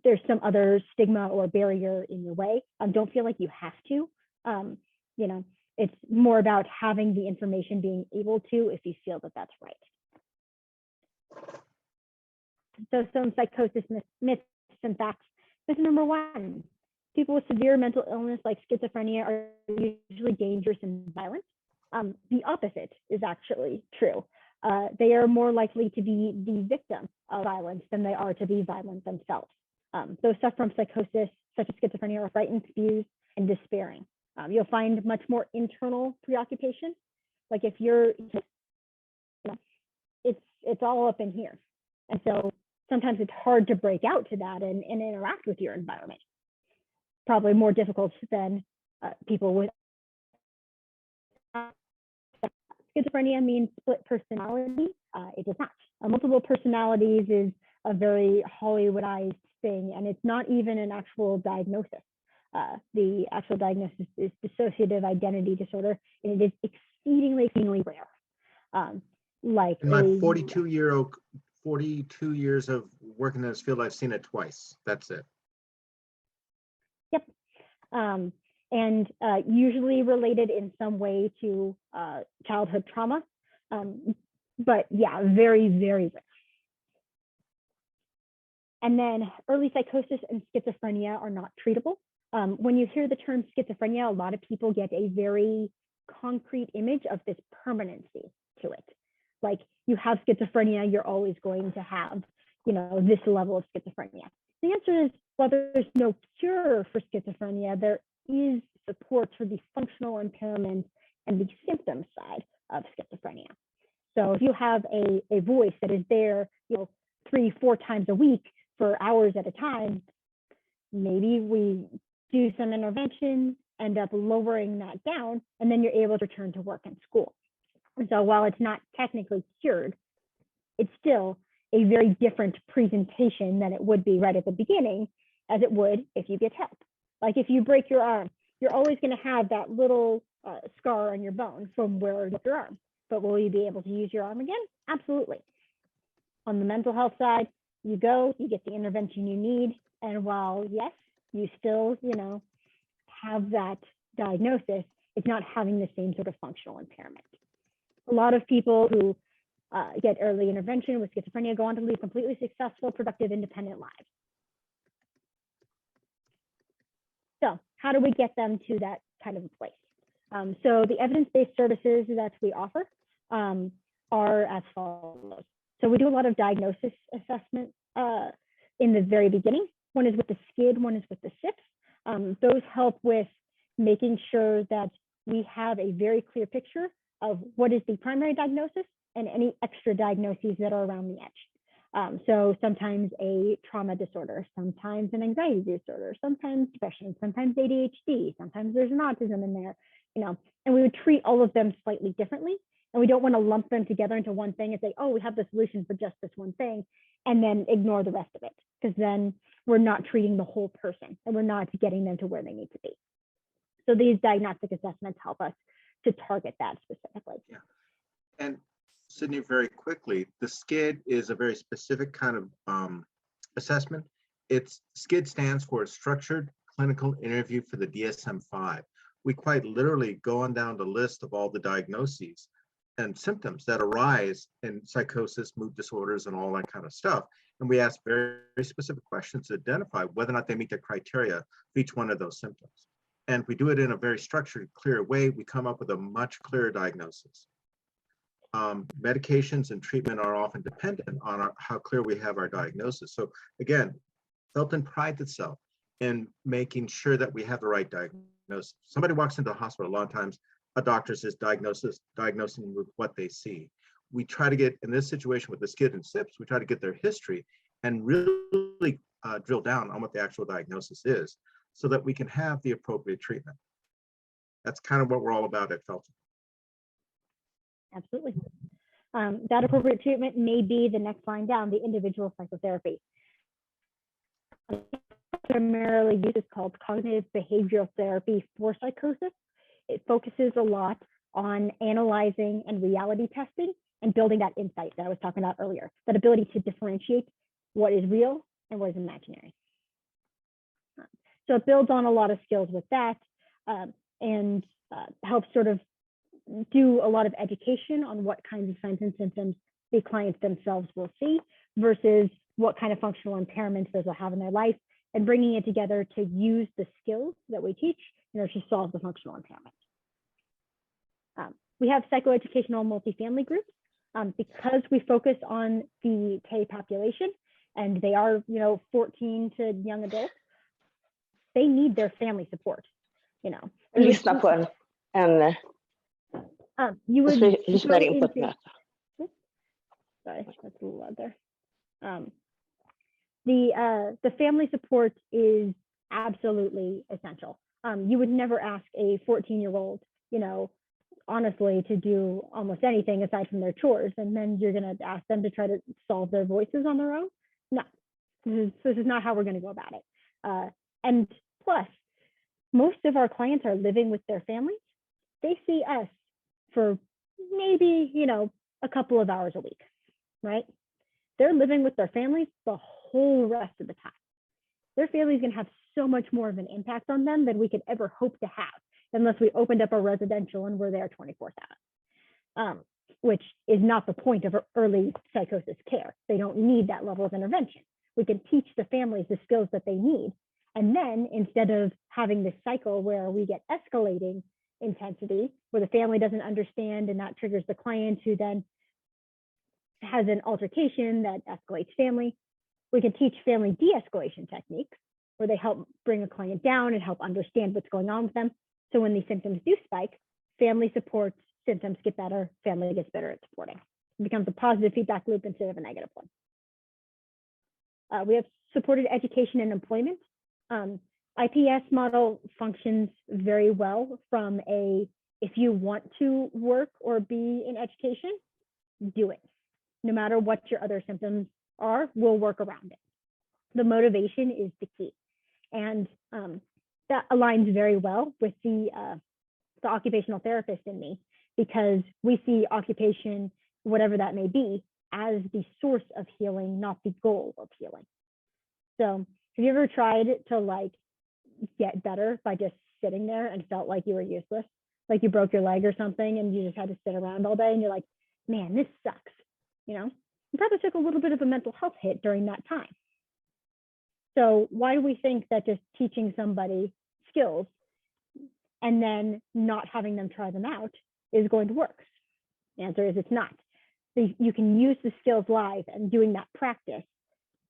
there's some other stigma or barrier in your way, don't feel like you have to. You know, it's more about having the information, being able to, if you feel that that's right. So some psychosis myths and facts. Myth number one: people with severe mental illness like schizophrenia are usually dangerous and violent. The opposite is actually true. They are more likely to be the victim of violence than they are to be violent themselves. Those suffer from psychosis, such as schizophrenia, are frightened, confused, and despairing. You'll find much more internal preoccupation. Like if you're, you know, it's all up in here. And so sometimes it's hard to break out to that and interact with your environment. Probably more difficult than people with schizophrenia means split personality. It does not. Multiple personalities is a very Hollywoodized thing, and it's not even an actual diagnosis. The actual diagnosis is dissociative identity disorder, and it is exceedingly rare. Like in my 42 years of working in this field, I've seen it twice. That's it. Yep. and usually related in some way to childhood trauma. But yeah, very, very rare. And then early psychosis and schizophrenia are not treatable. When you hear the term schizophrenia, a lot of people get a very concrete image of this permanency to it. Like, you have schizophrenia, you're always going to have, this level of schizophrenia. The answer is, while there's no cure for schizophrenia, there is support for the functional impairment and the symptom side of schizophrenia. So if you have a voice that is there, 3-4 times a week for hours at a time, maybe we do some intervention, end up lowering that down, and then you're able to return to work and school. And so while it's not technically cured, it's still a very different presentation than it would be right at the beginning as it would if you get help. Like, if you break your arm, you're always going to have that little scar on your bone from where you broke your arm. But will you be able to use your arm again? Absolutely. On the mental health side, you go, you get the intervention you need. And while, yes, you still, have that diagnosis, it's not having the same sort of functional impairment. A lot of people who get early intervention with schizophrenia go on to lead completely successful, productive, independent lives. So how do we get them to that kind of a place? So the evidence-based services that we offer are as follows. So we do a lot of diagnosis assessment in the very beginning. One is with the SCID, one is with the SIPs. Those help with making sure that we have a very clear picture of what is the primary diagnosis and any extra diagnoses that are around the edge. So sometimes a trauma disorder, sometimes an anxiety disorder, sometimes depression, sometimes ADHD, sometimes there's an autism in there, and we would treat all of them slightly differently. And we don't want to lump them together into one thing and say, oh, we have the solution for just this one thing, and then ignore the rest of it, because then we're not treating the whole person and we're not getting them to where they need to be. So these diagnostic assessments help us to target that specifically. Yeah. And Sydney, very quickly, the SCID is a very specific kind of assessment. SCID stands for Structured Clinical Interview for the DSM-5. We quite literally go on down the list of all the diagnoses and symptoms that arise in psychosis, mood disorders, and all that kind of stuff. And we ask very, very specific questions to identify whether or not they meet the criteria for each one of those symptoms. And we do it in a very structured, clear way. We come up with a much clearer diagnosis. Medications and treatment are often dependent on how clear we have our diagnosis. So again, Felton prides itself in making sure that we have the right diagnosis. Somebody walks into the hospital, a lot of times a doctor says diagnosing with what they see. We try to get, in this situation with the SCID and SIPs, we try to get their history and really drill down on what the actual diagnosis is so that we can have the appropriate treatment. That's kind of what we're all about at Felton. Absolutely. That appropriate treatment may be the next line down, the individual psychotherapy. Primarily used is called cognitive behavioral therapy for psychosis. It focuses a lot on analyzing and reality testing and building that insight that I was talking about earlier, that ability to differentiate what is real and what is imaginary. So it builds on a lot of skills with that and helps sort of do a lot of education on what kinds of signs and symptoms the clients themselves will see versus what kind of functional impairments those will have in their life, and bringing it together to use the skills that we teach in order to solve the functional impairment. We have psychoeducational multifamily groups because we focus on the TAY population, and they are 14 to young adults. They need their family support. Lyssna på en you would lyssnar in på ett möte. Sorry, that's a little loud there. The family support is absolutely essential. You would never ask a 14-year-old, honestly, to do almost anything aside from their chores, and then you're going to ask them to try to solve their voices on their own. No, this is not how we're going to go about it. And plus, most of our clients are living with their families. They see us for maybe, a couple of hours a week, right? They're living with their families the whole rest of the time. their family is going to have so much more of an impact on them than we could ever hope to have, unless we opened up a residential and we're there 24/7, which is not the point of early psychosis care. They don't need that level of intervention. We can teach the families the skills that they need. And then instead of having this cycle where we get escalating intensity, where the family doesn't understand and that triggers the client who then has an altercation that escalates family, we can teach family de-escalation techniques where they help bring a client down and help understand what's going on with them. So when these symptoms do spike, family supports, symptoms get better, family gets better at supporting. It becomes a positive feedback loop instead of a negative one. We have supported education and employment. IPS model functions very well from if you want to work or be in education, do it. No matter what your other symptoms are, we'll work around it. The motivation is the key. And that aligns very well with the occupational therapist in me, because we see occupation, whatever that may be, as the source of healing, not the goal of healing. So have you ever tried to get better by just sitting there and felt like you were useless? Like you broke your leg or something and you just had to sit around all day and you're like, man, this sucks. You probably took a little bit of a mental health hit during that time. So why do we think that just teaching somebody skills and then not having them try them out is going to work? The answer is it's not. You can use the skills live, and doing that practice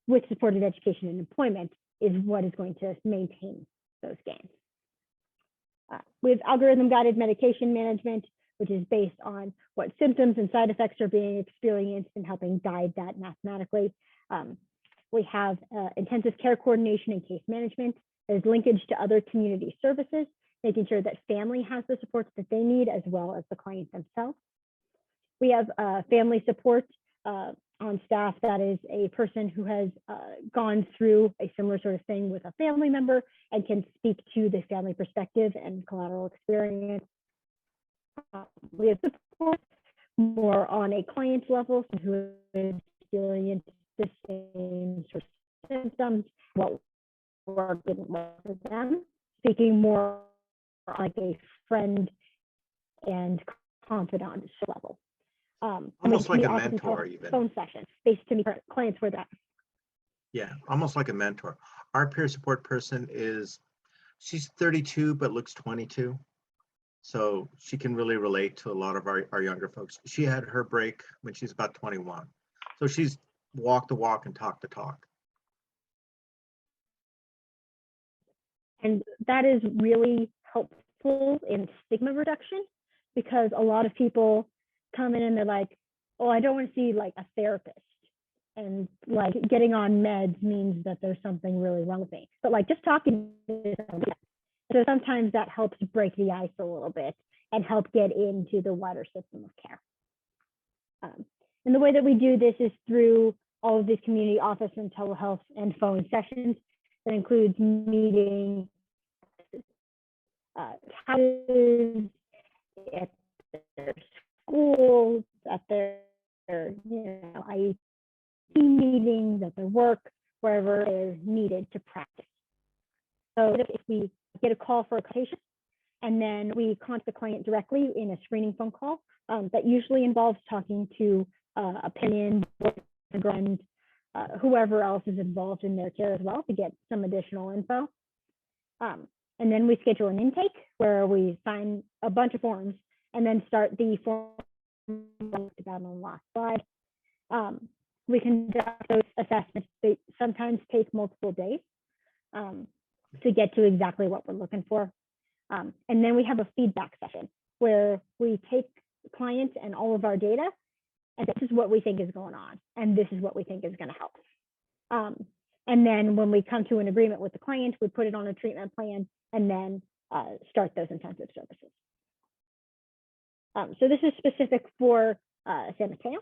with supported education and employment is what is going to maintain those gains. We have algorithm-guided medication management, which is based on what symptoms and side effects are being experienced and helping guide that mathematically. We have intensive care coordination and case management. There's linkage to other community services, making sure that family has the supports that they need as well as the client themselves. We have family support on staff that is a person who has gone through a similar sort of thing with a family member and can speak to the family perspective and collateral experience. We have support more on a client level who is dealing the same sort of symptoms, what worked didn't work for them, speaking more like a friend and confidant level. Almost like a mentor, even. Phone sessions based to meet clients where that. Yeah, almost like a mentor. Our peer support person she's 32 but looks 22. So she can really relate to a lot of our younger folks. She had her break when she's about 21. So she's walk the walk and talk the talk. And that is really helpful in stigma reduction, because a lot of people come in and they're like, oh, I don't want to see a therapist. And getting on meds means that there's something really wrong with me. But just talking to somebody. So sometimes that helps break the ice a little bit and help get into the wider system of care. And the way that we do this is through all of these community office and telehealth and phone sessions. That includes meeting at their schools, at their IEP meetings, at their work, wherever is needed to practice. So if we get a call for a consultation, and then we contact the client directly in a screening phone call, that usually involves talking to opinion, friend, whoever else is involved in their care as well, to get some additional info. And then we schedule an intake where we sign a bunch of forms and then start the form about on the last slide. We conduct those assessments. They sometimes take multiple days to get to exactly what we're looking for. And then we have a feedback session where we take the client and all of our data, and this is what we think is going on, and this is what we think is going to help. And then when we come to an agreement with the client, we put it on a treatment plan and then start those intensive services. So this is specific for San Mateo.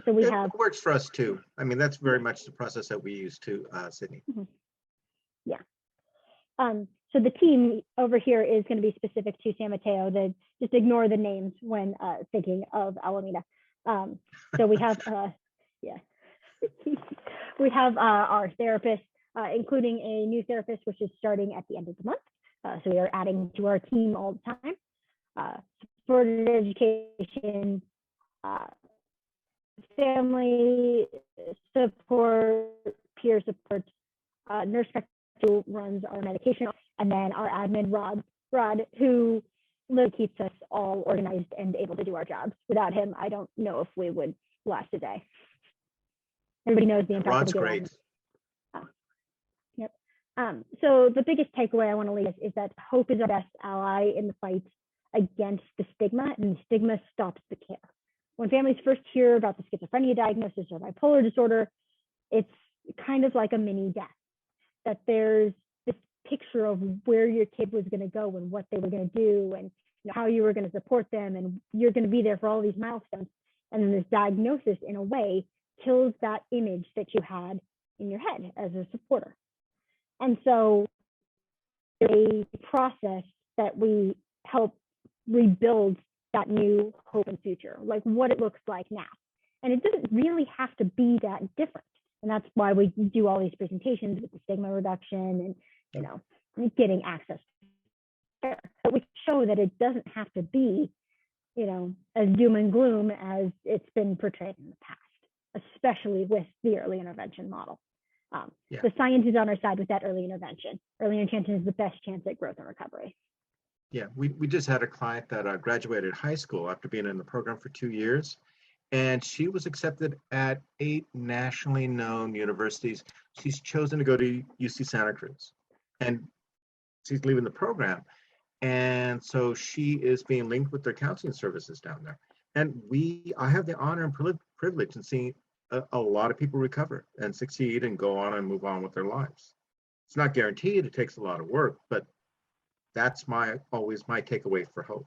So we have. It works for us too. I mean, that's very much the process that we use too, Sydney. Mm-hmm. Yeah. So the team over here is going to be specific to San Mateo. Just ignore the names when thinking of Alameda. So we have, yeah, we have our therapist, including a new therapist, which is starting at the end of the month. So we are adding to our team all the time. Supported education, family support, peer support, nurse who runs our medication, and then our admin, Rod, who literally keeps us all organized and able to do our jobs. Without him, I don't know if we would last a day. Everybody knows the impact Rod's of a good great. admin. Yep. So the biggest takeaway I want to leave is that hope is our best ally in the fight against the stigma, and the stigma stops the care. When families first hear about the schizophrenia diagnosis or bipolar disorder, it's kind of like a mini death, that there's this picture of where your kid was going to go and what they were going to do and how you were going to support them, and you're going to be there for all these milestones. And then this diagnosis, in a way, kills that image that you had in your head as a supporter. And so a process that we help rebuild that new hope and future, like what it looks like now. And it doesn't really have to be that different. And that's why we do all these presentations with the stigma reduction and, getting access to care. But we show that it doesn't have to be, as doom and gloom as it's been portrayed in the past, especially with the early intervention model. The science is on our side with that early intervention. Early intervention is the best chance at growth and recovery. Yeah, we just had a client that graduated high school after being in the program for 2 years, and she was accepted at 8 nationally known universities. She's chosen to go to UC Santa Cruz, and she's leaving the program. And so she is being linked with their counseling services down there. And I have the honor and privilege in seeing a lot of people recover and succeed and go on and move on with their lives. It's not guaranteed, it takes a lot of work, but that's always my takeaway for hope.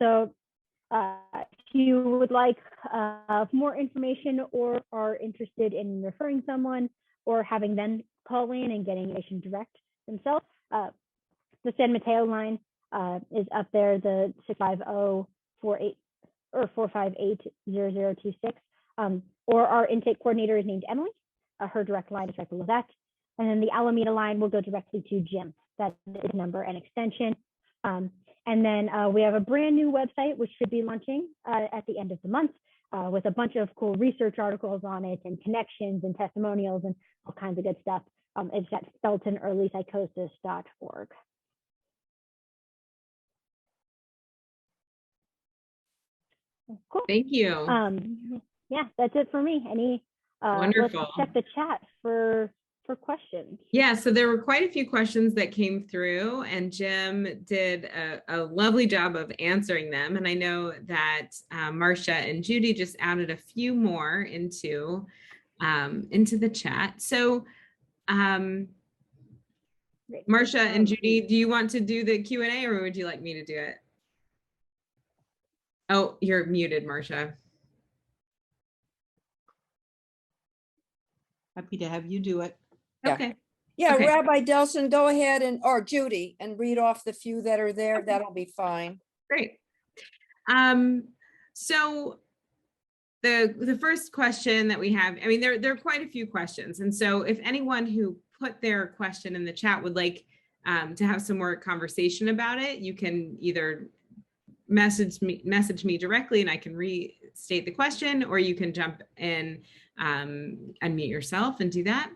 So if you would like more information or are interested in referring someone or having them call in and getting information direct themselves, the San Mateo line is up there, the 650-458-0026. Or our intake coordinator is named Emily. Her direct line is right below that. And then the Alameda line will go directly to Jim. That is number and extension. And then we have a brand new website, which should be launching at the end of the month with a bunch of cool research articles on it and connections and testimonials and all kinds of good stuff. It's at feltonearlypsychosis.org. Cool. Thank you. Yeah, that's it for me. Wonderful. Let's check the chat for questions. Yeah, so there were quite a few questions that came through, and Jim did a lovely job of answering them. And I know that Marcia and Judy just added a few more into the chat. So Marcia and Judy, do you want to do the Q&A or would you like me to do it? Oh, you're muted, Marcia. Happy to have you do it. Yeah. Okay. Yeah, Okay. Rabbi Delson, go ahead or Judy, and read off the few that are there. That'll be fine. Great. So the first question that we have, I mean, there are quite a few questions. And so if anyone who put their question in the chat would like to have some more conversation about it, you can either message me directly and I can restate the question, or you can jump in, unmute yourself and do that.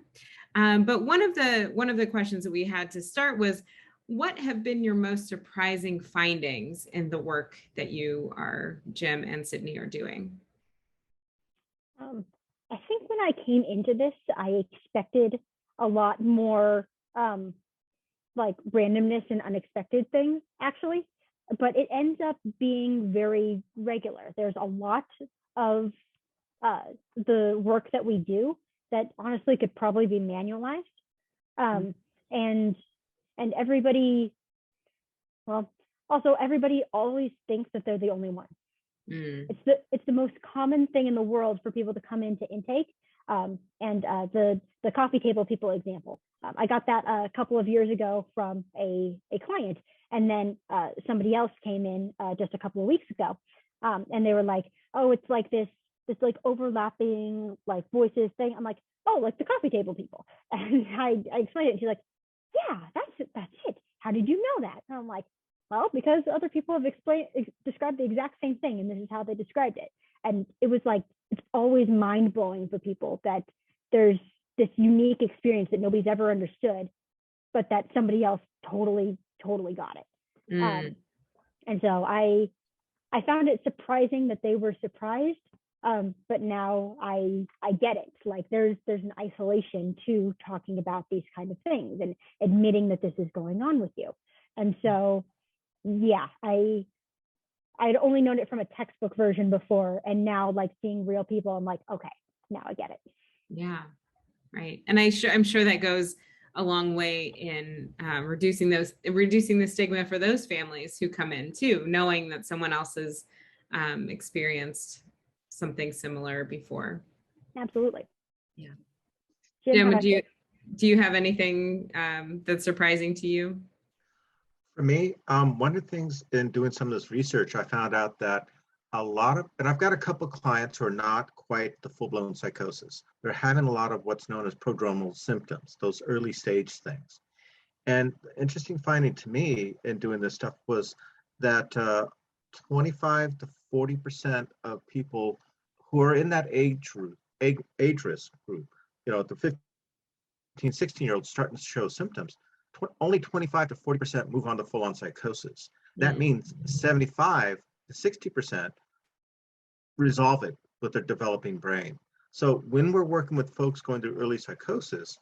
But one of the questions that we had to start was, what have been your most surprising findings in the work that you Jim and Sydney are doing? I think when I came into this, I expected a lot more like randomness and unexpected things, actually, but it ends up being very regular. There's a lot of the work that we do that honestly could probably be manualized. And everybody, well, also everybody always thinks that they're the only one. It's the most common thing in the world for people to come into intake. And the coffee table people example, I got that a couple of years ago from a client, and then somebody else came in just a couple of weeks ago, and they were like, oh, it's like this like overlapping like voices thing. I'm like, oh, like the coffee table people. And I explained it, and she's like, yeah, that's it. How did you know that? And I'm like, well, because other people have described the exact same thing, and this is how they described it. And it was like, it's always mind blowing for people that there's this unique experience that nobody's ever understood, but that somebody else totally got it. And so I found it surprising that they were surprised, but now I get it. Like there's an isolation to talking about these kind of things and admitting that this is going on with you. And so, yeah, I'd only known it from a textbook version before, and now like seeing real people, I'm like, okay, now I get it. Yeah, right. And I'm sure that goes a long way in reducing the stigma for those families who come in too, knowing that someone else has experienced something similar before. Absolutely. Yeah. Jim, do you have anything that's surprising to you? For me, one of the things in doing some of this research, I found out that and I've got a couple of clients who are not quite the full-blown psychosis. They're having a lot of what's known as prodromal symptoms, those early stage things. And interesting finding to me in doing this stuff was that 25 to 40% of people who are in that age risk group, the 15, 16-year-olds starting to show symptoms, only 25 to 40% move on to full-on psychosis. That means 75 to 60% resolve it with their developing brain. So when we're working with folks going through early psychosis,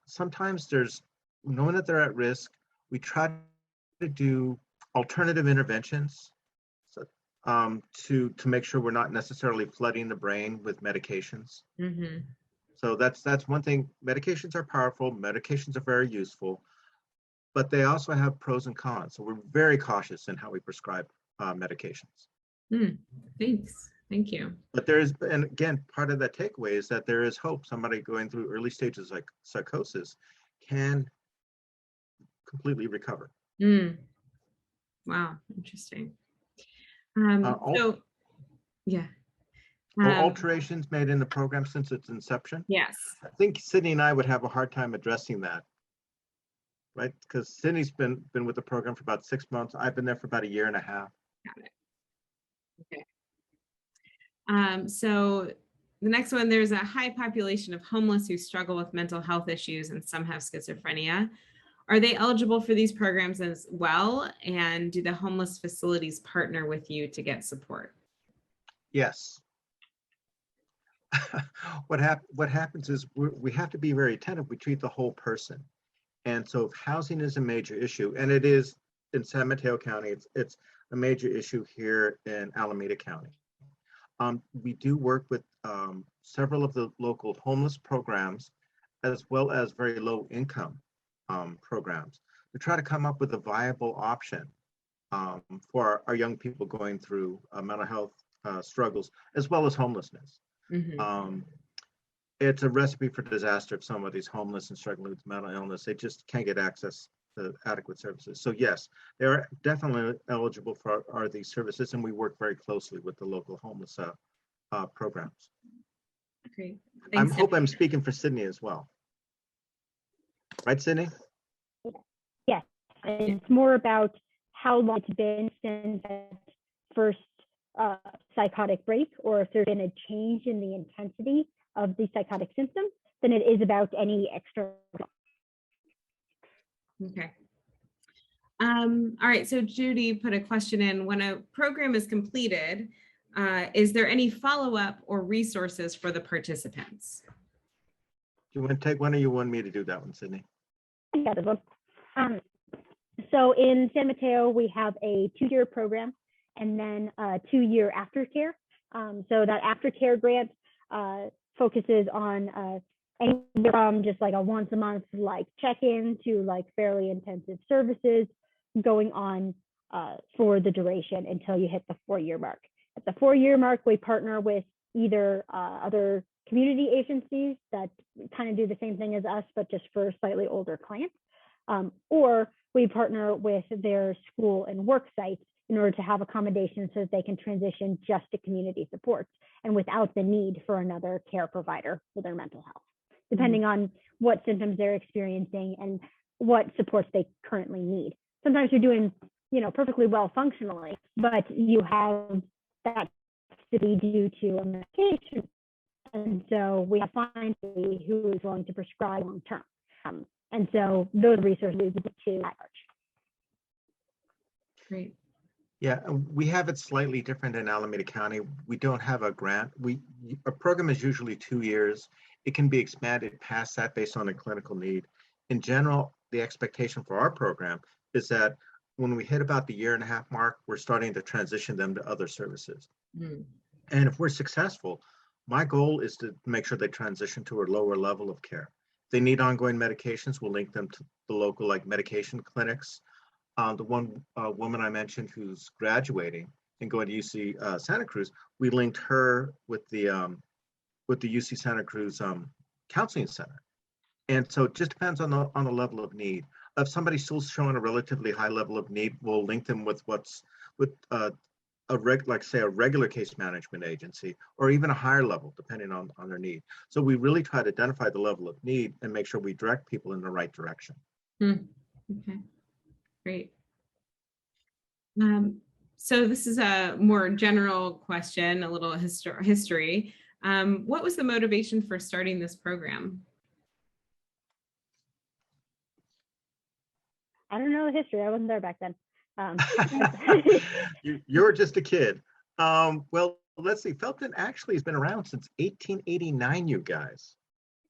sometimes knowing that they're at risk, we try to do alternative interventions to make sure we're not necessarily flooding the brain with medications. So that's one thing. Medications are powerful, medications are very useful, but they also have pros and cons. So we're very cautious in how we prescribe medications. Thanks. Thank you. But and again, part of that takeaway is that there is hope. Somebody going through early stages like psychosis can completely recover. Wow, interesting. Yeah. Alterations made in the program since its inception? Yes. I think Sydney and I would have a hard time addressing that, right? Because Sydney's been with the program for about 6 months. I've been there for about 1.5 years. Got it. Okay. So the next one, there's a high population of homeless who struggle with mental health issues, and some have schizophrenia. Are they eligible for these programs as well? And do the homeless facilities partner with you to get support? Yes. What happens is we have to be very attentive. We treat the whole person. And so if housing is a major issue, and it is in San Mateo County, it's a major issue here in Alameda County. We do work with several of the local homeless programs, as well as very low income programs, to try to come up with a viable option for our young people going through mental health struggles, as well as homelessness. It's a recipe for disaster if somebody's homeless and struggling with mental illness. They just can't get access to adequate services. So yes, they're definitely eligible for these services, and we work very closely with the local homeless programs. Great. I hope I'm speaking for Sydney as well. Right, Sydney? Yes, it's more about how long it's been since that first psychotic break, or if there's been a change in the intensity of the psychotic symptoms, than it is about any external. Okay. All right, so Judy put a question in. When a program is completed, is there any follow-up or resources for the participants? Do you want to take one, or you want me to do that one, Sydney? I got this one. So in San Mateo, we have a 2-year program and then a 2-year aftercare. So that aftercare grant focuses on anything from just like a once a month like check-in to like fairly intensive services going on for the duration until you hit the 4-year mark. At the 4-year mark, we partner with either other community agencies that kind of do the same thing as us, but just for slightly older clients, or we partner with their school and work sites in order to have accommodations so that they can transition just to community supports and without the need for another care provider for their mental health, depending on what symptoms they're experiencing and what supports they currently need. Sometimes you're doing, perfectly well functionally, but you have that to be due to a medication. And so we have find somebody who is willing to prescribe long term. And so those resources to that. Great. Yeah, we have it slightly different in Alameda County. We don't have a grant. A program is usually 2 years. It can be expanded past that based on a clinical need. In general, the expectation for our program is that when we hit about the 1.5 year mark, we're starting to transition them to other services. And if we're successful, my goal is to make sure they transition to a lower level of care. If they need ongoing medications, we'll link them to the local medication clinics. The one woman I mentioned who's graduating and going to UC Santa Cruz, we linked her with the UC Santa Cruz counseling center. And so it just depends on the level of need. If somebody's still showing a relatively high level of need, we'll link them with a regular case management agency, or even a higher level, depending on their need. So we really try to identify the level of need and make sure we direct people in the right direction. Okay, great. So this is a more general question, a little history. What was the motivation for starting this program? I don't know the history. I wasn't there back then. You were just a kid. Well, let's see. Felton actually has been around since 1889, you guys.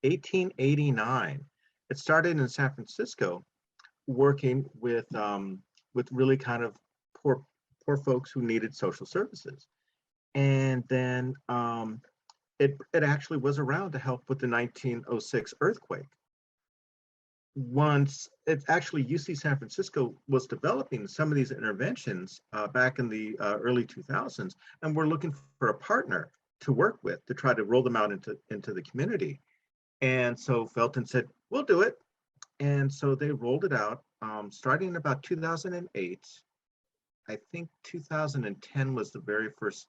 1889. It started in San Francisco, working with really kind of poor folks who needed social services. And then it actually was around to help with the 1906 earthquake. Once it's actually UC San Francisco was developing some of these interventions back in the early 2000s, and we're looking for a partner to work with to try to roll them out into the community. And so Felton said, we'll do it. And so they rolled it out starting in about 2008. I think 2010 was the very first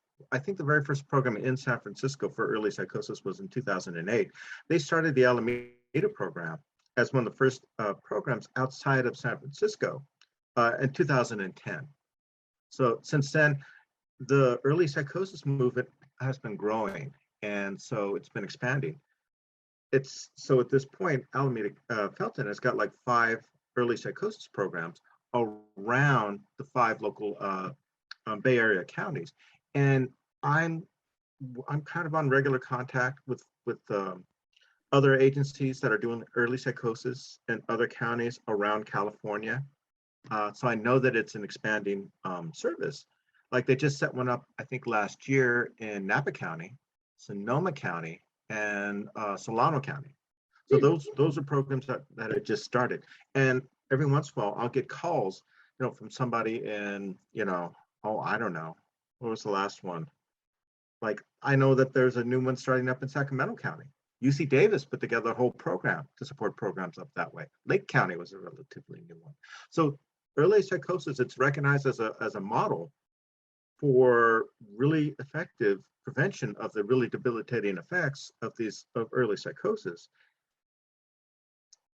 program in San Francisco for early psychosis was in 2008. They started the Alameda program as one of the first programs outside of San Francisco in 2010. So since then, the early psychosis movement has been growing, and so it's been expanding. So at this point, Alameda Felton has got 5 early psychosis programs around the 5 local Bay Area counties, and I'm kind of on regular contact with other agencies that are doing early psychosis in other counties around California. So I know that it's an expanding service. They just set one up, I think last year in Napa County, Sonoma County, and Solano County. So those are programs that had just started. And every once in a while, I'll get calls, from somebody in, I don't know, what was the last one? I know that there's a new one starting up in Sacramento County. UC Davis put together a whole program to support programs up that way. Lake County was a relatively new one. So early psychosis, it's recognized as a model for really effective prevention of the really debilitating effects of early psychosis.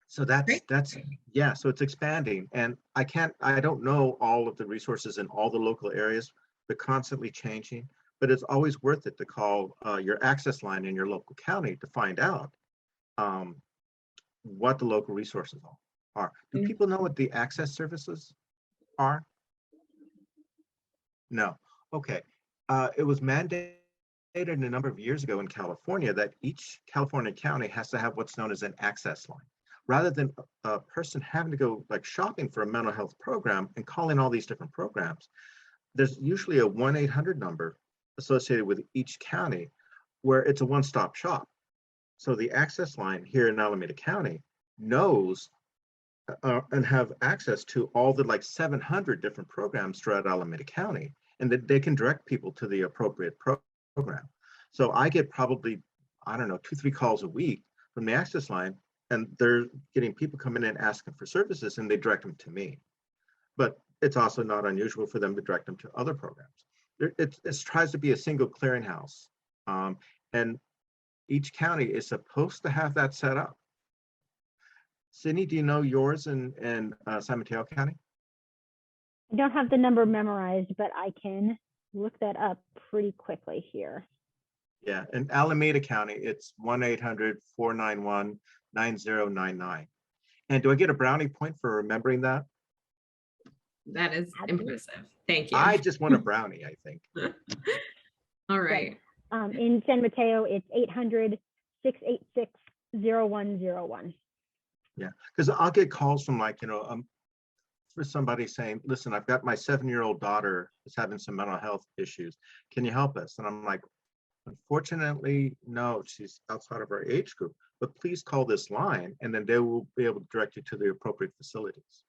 So so it's expanding, and I don't know all of the resources in all the local areas. They're constantly changing, but it's always worth it to call your access line in your local county to find out what the local resources are. Do people know what the access services are? No. Okay. It was mandated a number of years ago in California that each California county has to have what's known as an access line. Rather than a person having to go shopping for a mental health program and calling all these different programs, there's usually a 1-800 number associated with each county where it's a one-stop shop. So the access line here in Alameda County knows and have access to all the 700 different programs throughout Alameda County, and that they can direct people to the appropriate program. So I get probably, 2-3 calls a week from the access line, and they're getting people coming in asking for services, and they direct them to me. But it's also not unusual for them to direct them to other programs. It tries to be a single clearinghouse. And each county is supposed to have that set up. Sydney, do you know yours in San Mateo County? I don't have the number memorized, but I can look that up pretty quickly here. Yeah, in Alameda County, it's 1-800-491-9099. And do I get a brownie point for remembering that? That is impressive. Thank you. I just want a brownie, I think. All right. In San Mateo, it's 800-686-0101. Yeah, because I'll get calls from like, for somebody saying, listen, I've got my 7-year-old daughter is having some mental health issues. Can you help us? And I'm like, unfortunately, no, she's outside of our age group, but please call this line and then they will be able to direct you to the appropriate facilities.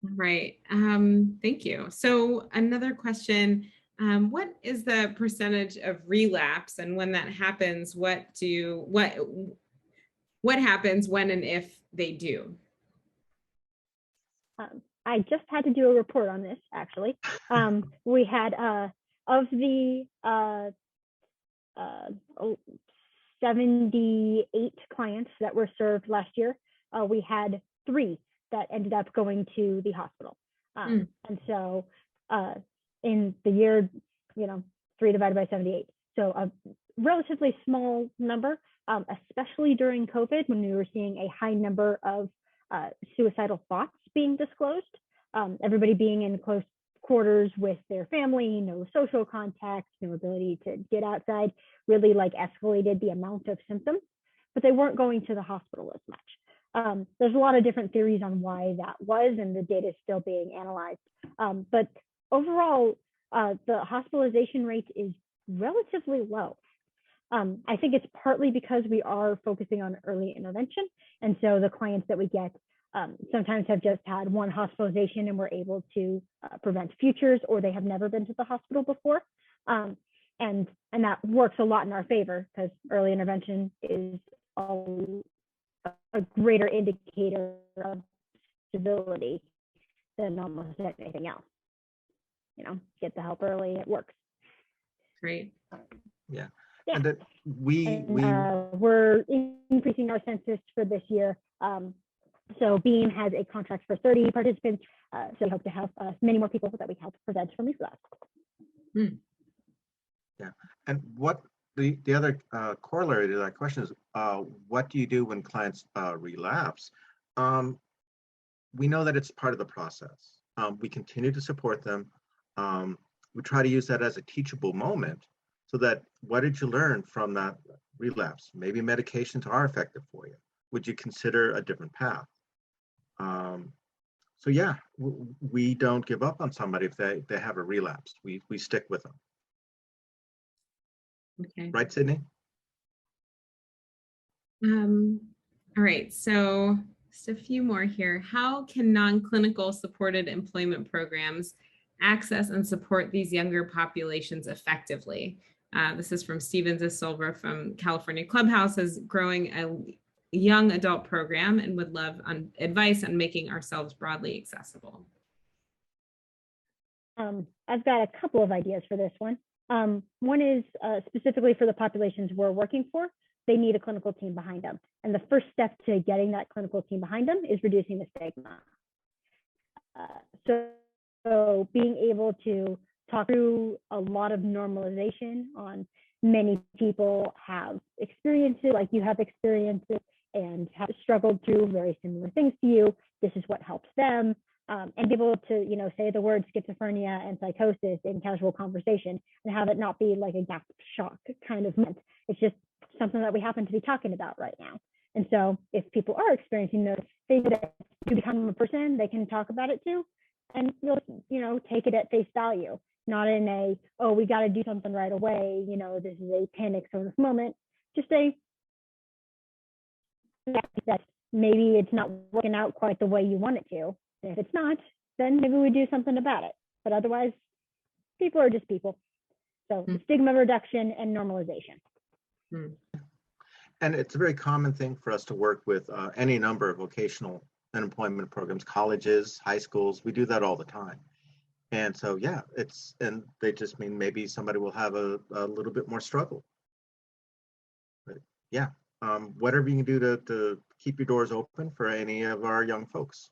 Right. Thank you. So another question, what is the percentage of relapse, and when that happens, what happens when and if they do? I just had to do a report on this, actually. We had, of the 78 clients that were served last year, we had 3 that ended up going to the hospital. And so in the year, 3 divided by 78. So a relatively small number, especially during COVID, when we were seeing a high number of suicidal thoughts being disclosed, everybody being in close quarters with their family, no social contact, no ability to get outside, really like escalated the amount of symptoms, but they weren't going to the hospital as much. There's a lot of different theories on why that was, and the data is still being analyzed. But overall, the hospitalization rate is relatively low. I think it's partly because we are focusing on early intervention. And so the clients that we get sometimes have just had one hospitalization and we're able to prevent futures, or they have never been to the hospital before. And that works a lot in our favor, because early intervention is a greater indicator of stability than almost anything else. Get the help early, it works. Great. Yeah. Yeah. And then we're increasing our census for this year. So Beam has a contract for 30 participants. So we hope to have many more people that we help prevent from relapse. Yeah. And what the other corollary to that question is, what do you do when clients relapse? We know that it's part of the process. We continue to support them. We try to use that as a teachable moment, so that, what did you learn from that relapse? Maybe medications are effective for you. Would you consider a different path? So yeah, we don't give up on somebody if they have a relapse. We stick with them. Okay. Right, Sydney? All right, so just a few more here. How can non-clinical supported employment programs access and support these younger populations effectively? This is from Stevens de Silva from California Clubhouse, is growing a young adult program and would love advice on making ourselves broadly accessible. I've got a couple of ideas for this one. One is specifically for the populations we're working for. They need a clinical team behind them. And the first step to getting that clinical team behind them is reducing the stigma. So being able to talk through a lot of normalization on, many people have experiences like you have experiences and have struggled through very similar things to you. This is what helps them. And be able to, say the words schizophrenia and psychosis in casual conversation and have it not be like a gap shock kind of moment. It's just something that we happen to be talking about right now. And so if people are experiencing those things that you become a person, they can talk about it too. And you'll, take it at face value, not in a, oh, we got to do something right away. This is a panic sort of moment. Just say that maybe it's not working out quite the way you want it to. If it's not, then maybe we do something about it. But otherwise, people are just people. So stigma reduction and normalization. And it's a very common thing for us to work with any number of vocational and employment programs, colleges, high schools. We do that all the time. And so, yeah, and they just mean maybe somebody will have a little bit more struggle. But yeah, whatever you can do to keep your doors open for any of our young folks.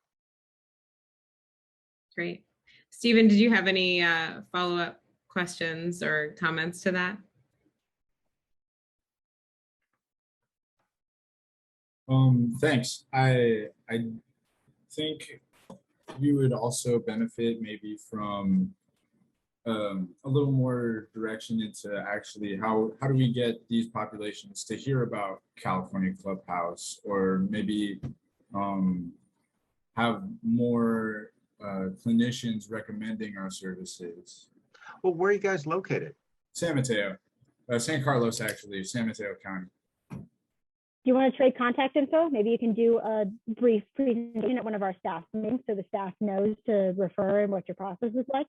Great. Stephen, did you have any follow-up questions or comments to that? Thanks. I think you would also benefit maybe from a little more direction into actually how do we get these populations to hear about California Clubhouse, or maybe have more clinicians recommending our services. Well, where are you guys located? San Mateo, San Carlos, actually, San Mateo County. Do you want to trade contact info? Maybe you can do a brief presentation at one of our staff meetings so the staff knows to refer and what your process is like.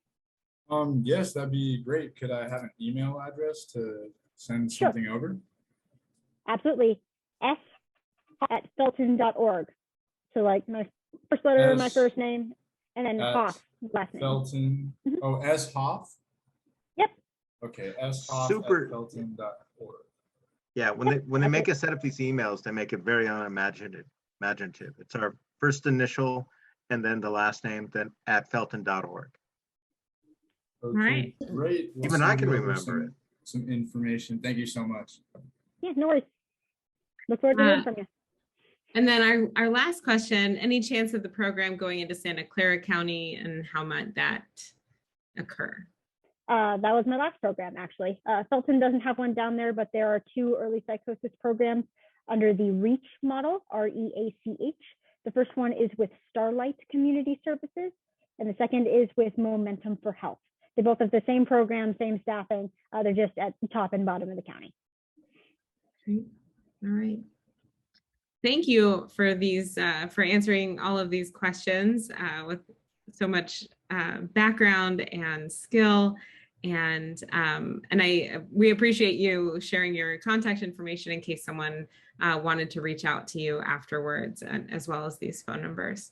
Yes, that'd be great. Could I have an email address to send Sure. something over? Absolutely. f@felton.org. So like my first letter of my S first name, and then at Hoff, last name. Felton. Mhm. Oh, S Hoff? Yep. Okay, S Hoff Super. at Felton.org. Yeah, when they make us set up these emails, they make it very unimaginative. It's our first initial and then the last name, then at felton.org. Okay, right. great. We'll Even I send can you over remember some information. Thank you so much. Yeah, no worries. Look forward to hearing from you. And then our last question, any chance of the program going into Santa Clara County, and how might that occur? That was my last program, actually. Felton doesn't have one down there, but there are 2 early psychosis programs under the REACH model, REACH. The first one is with Starlight Community Services, and the second is with Momentum for Health. They both have the same program, same staffing. They're just at the top and bottom of the county. Great. All right. Thank you for these, for answering all of these questions with so much background and skill. And we appreciate you sharing your contact information in case someone wanted to reach out to you afterwards, as well as these phone numbers.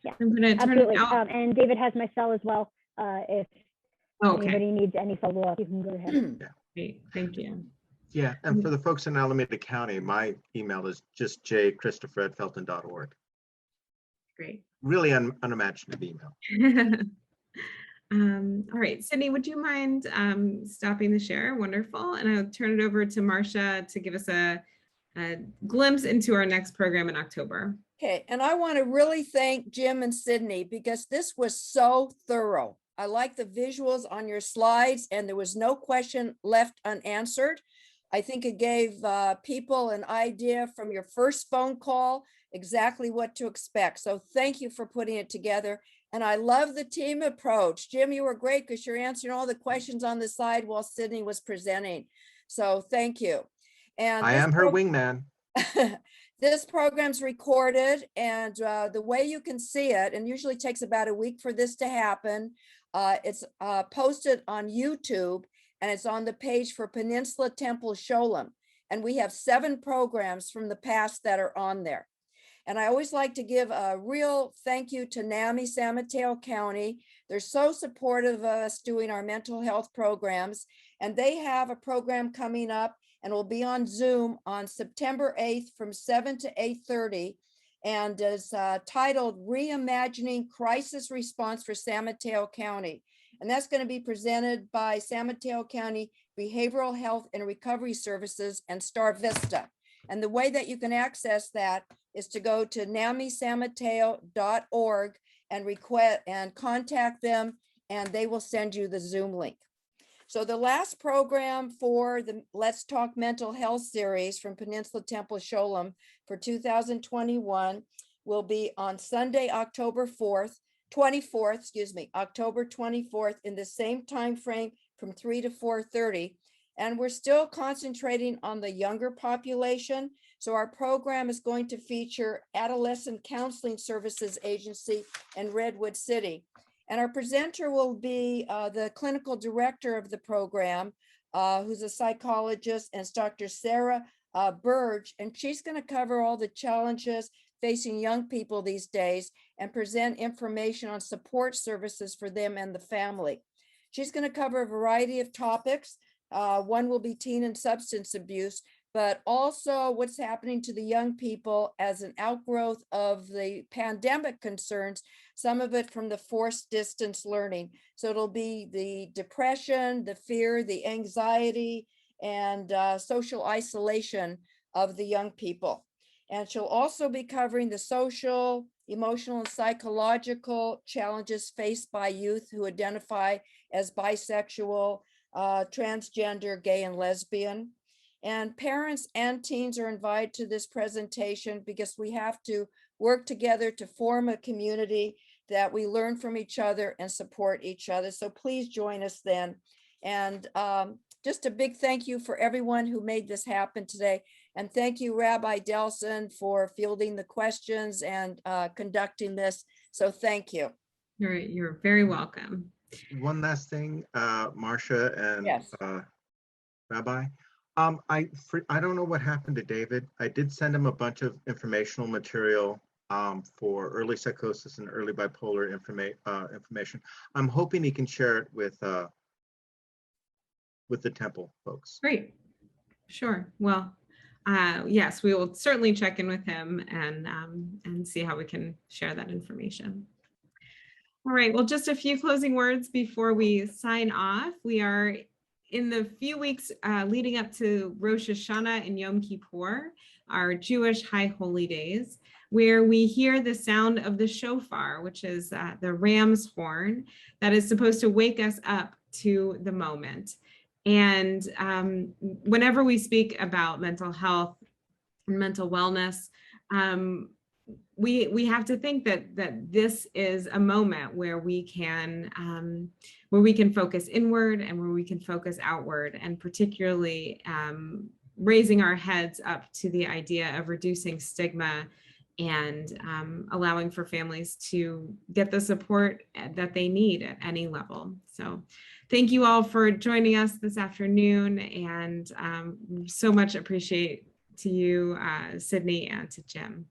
Yeah, I'm going to turn absolutely. it out. And David has my cell as well. If anybody needs any follow-up, you can go ahead. Great. Thank you. Yeah, and for the folks in Alameda County, my email is just jchristopher@felton.org. Great. Really unimaginative email. All right, Sydney, would you mind stopping the share? Wonderful. And I'll turn it over to Marcia to give us a glimpse into our next program in October. Okay, and I want to really thank Jim and Sydney because this was so thorough. I like the visuals on your slides, and there was no question left unanswered. I think it gave people an idea from your first phone call exactly what to expect. So thank you for putting it together. And I love the team approach. Jim, you were great because you're answering all the questions on the side while Sydney was presenting. So thank you. And I am her wingman. This program's recorded, and the way you can see it, and usually takes about a week for this to happen, it's posted on YouTube, and it's on the page for Peninsula Temple Sholem. And we have 7 programs from the past that are on there. And I always like to give a real thank you to NAMI San Mateo County. They're so supportive of us doing our mental health programs. And they have a program coming up, and will be on Zoom on September 8th from 7 to 8:30. And is titled Reimagining Crisis Response for San Mateo County. And that's going to be presented by San Mateo County Behavioral Health and Recovery Services and Star Vista. And the way that you can access that is to go to namisanmateo.org and request and contact them, and they will send you the Zoom link. So the last program for the Let's Talk Mental Health series from Peninsula Temple Sholem for 2021 will be on Sunday, October 24th, October 24th, in the same time frame from 3 to 4:30. And we're still concentrating on the younger population. So our program is going to feature Adolescent Counseling Services Agency in Redwood City. And our presenter will be the clinical director of the program, who's a psychologist, and it's Dr. Sarah Burge. And she's going to cover all the challenges facing young people these days and present information on support services for them and the family. She's going to cover a variety of topics. One will be teen and substance abuse, but also what's happening to the young people as an outgrowth of the pandemic concerns, some of it from the forced distance learning. So it'll be the depression, the fear, the anxiety, and social isolation of the young people. And she'll also be covering the social, emotional, and psychological challenges faced by youth who identify as bisexual, transgender, gay, and lesbian. And parents and teens are invited to this presentation because we have to work together to form a community that we learn from each other and support each other. So please join us then. And just a big thank you for everyone who made this happen today. And thank you, Rabbi Delson, for fielding the questions and conducting this. So thank you. You're very welcome. One last thing, Marcia and Yes. Rabbi. I don't know what happened to David. I did send him a bunch of informational material for early psychosis and early bipolar information. I'm hoping he can share it with the Temple folks. Great. Sure. Well, yes, we will certainly check in with him and see how we can share that information. All right. Well, just a few closing words before we sign off. We are in the few weeks leading up to Rosh Hashanah and Yom Kippur, our Jewish high holy days, where we hear the sound of the shofar, which is the ram's horn that is supposed to wake us up to the moment. And whenever we speak about mental health and mental wellness, we have to think that this is a moment where we can focus inward and where we can focus outward, and particularly raising our heads up to the idea of reducing stigma and allowing for families to get the support that they need at any level. So thank you all for joining us this afternoon, and so much appreciate to you, Sydney, and to Jim.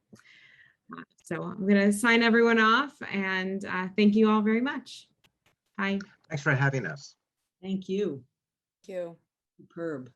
So I'm going to sign everyone off, and thank you all very much. Bye. Thanks for having us. Thank you. Thank you. Superb.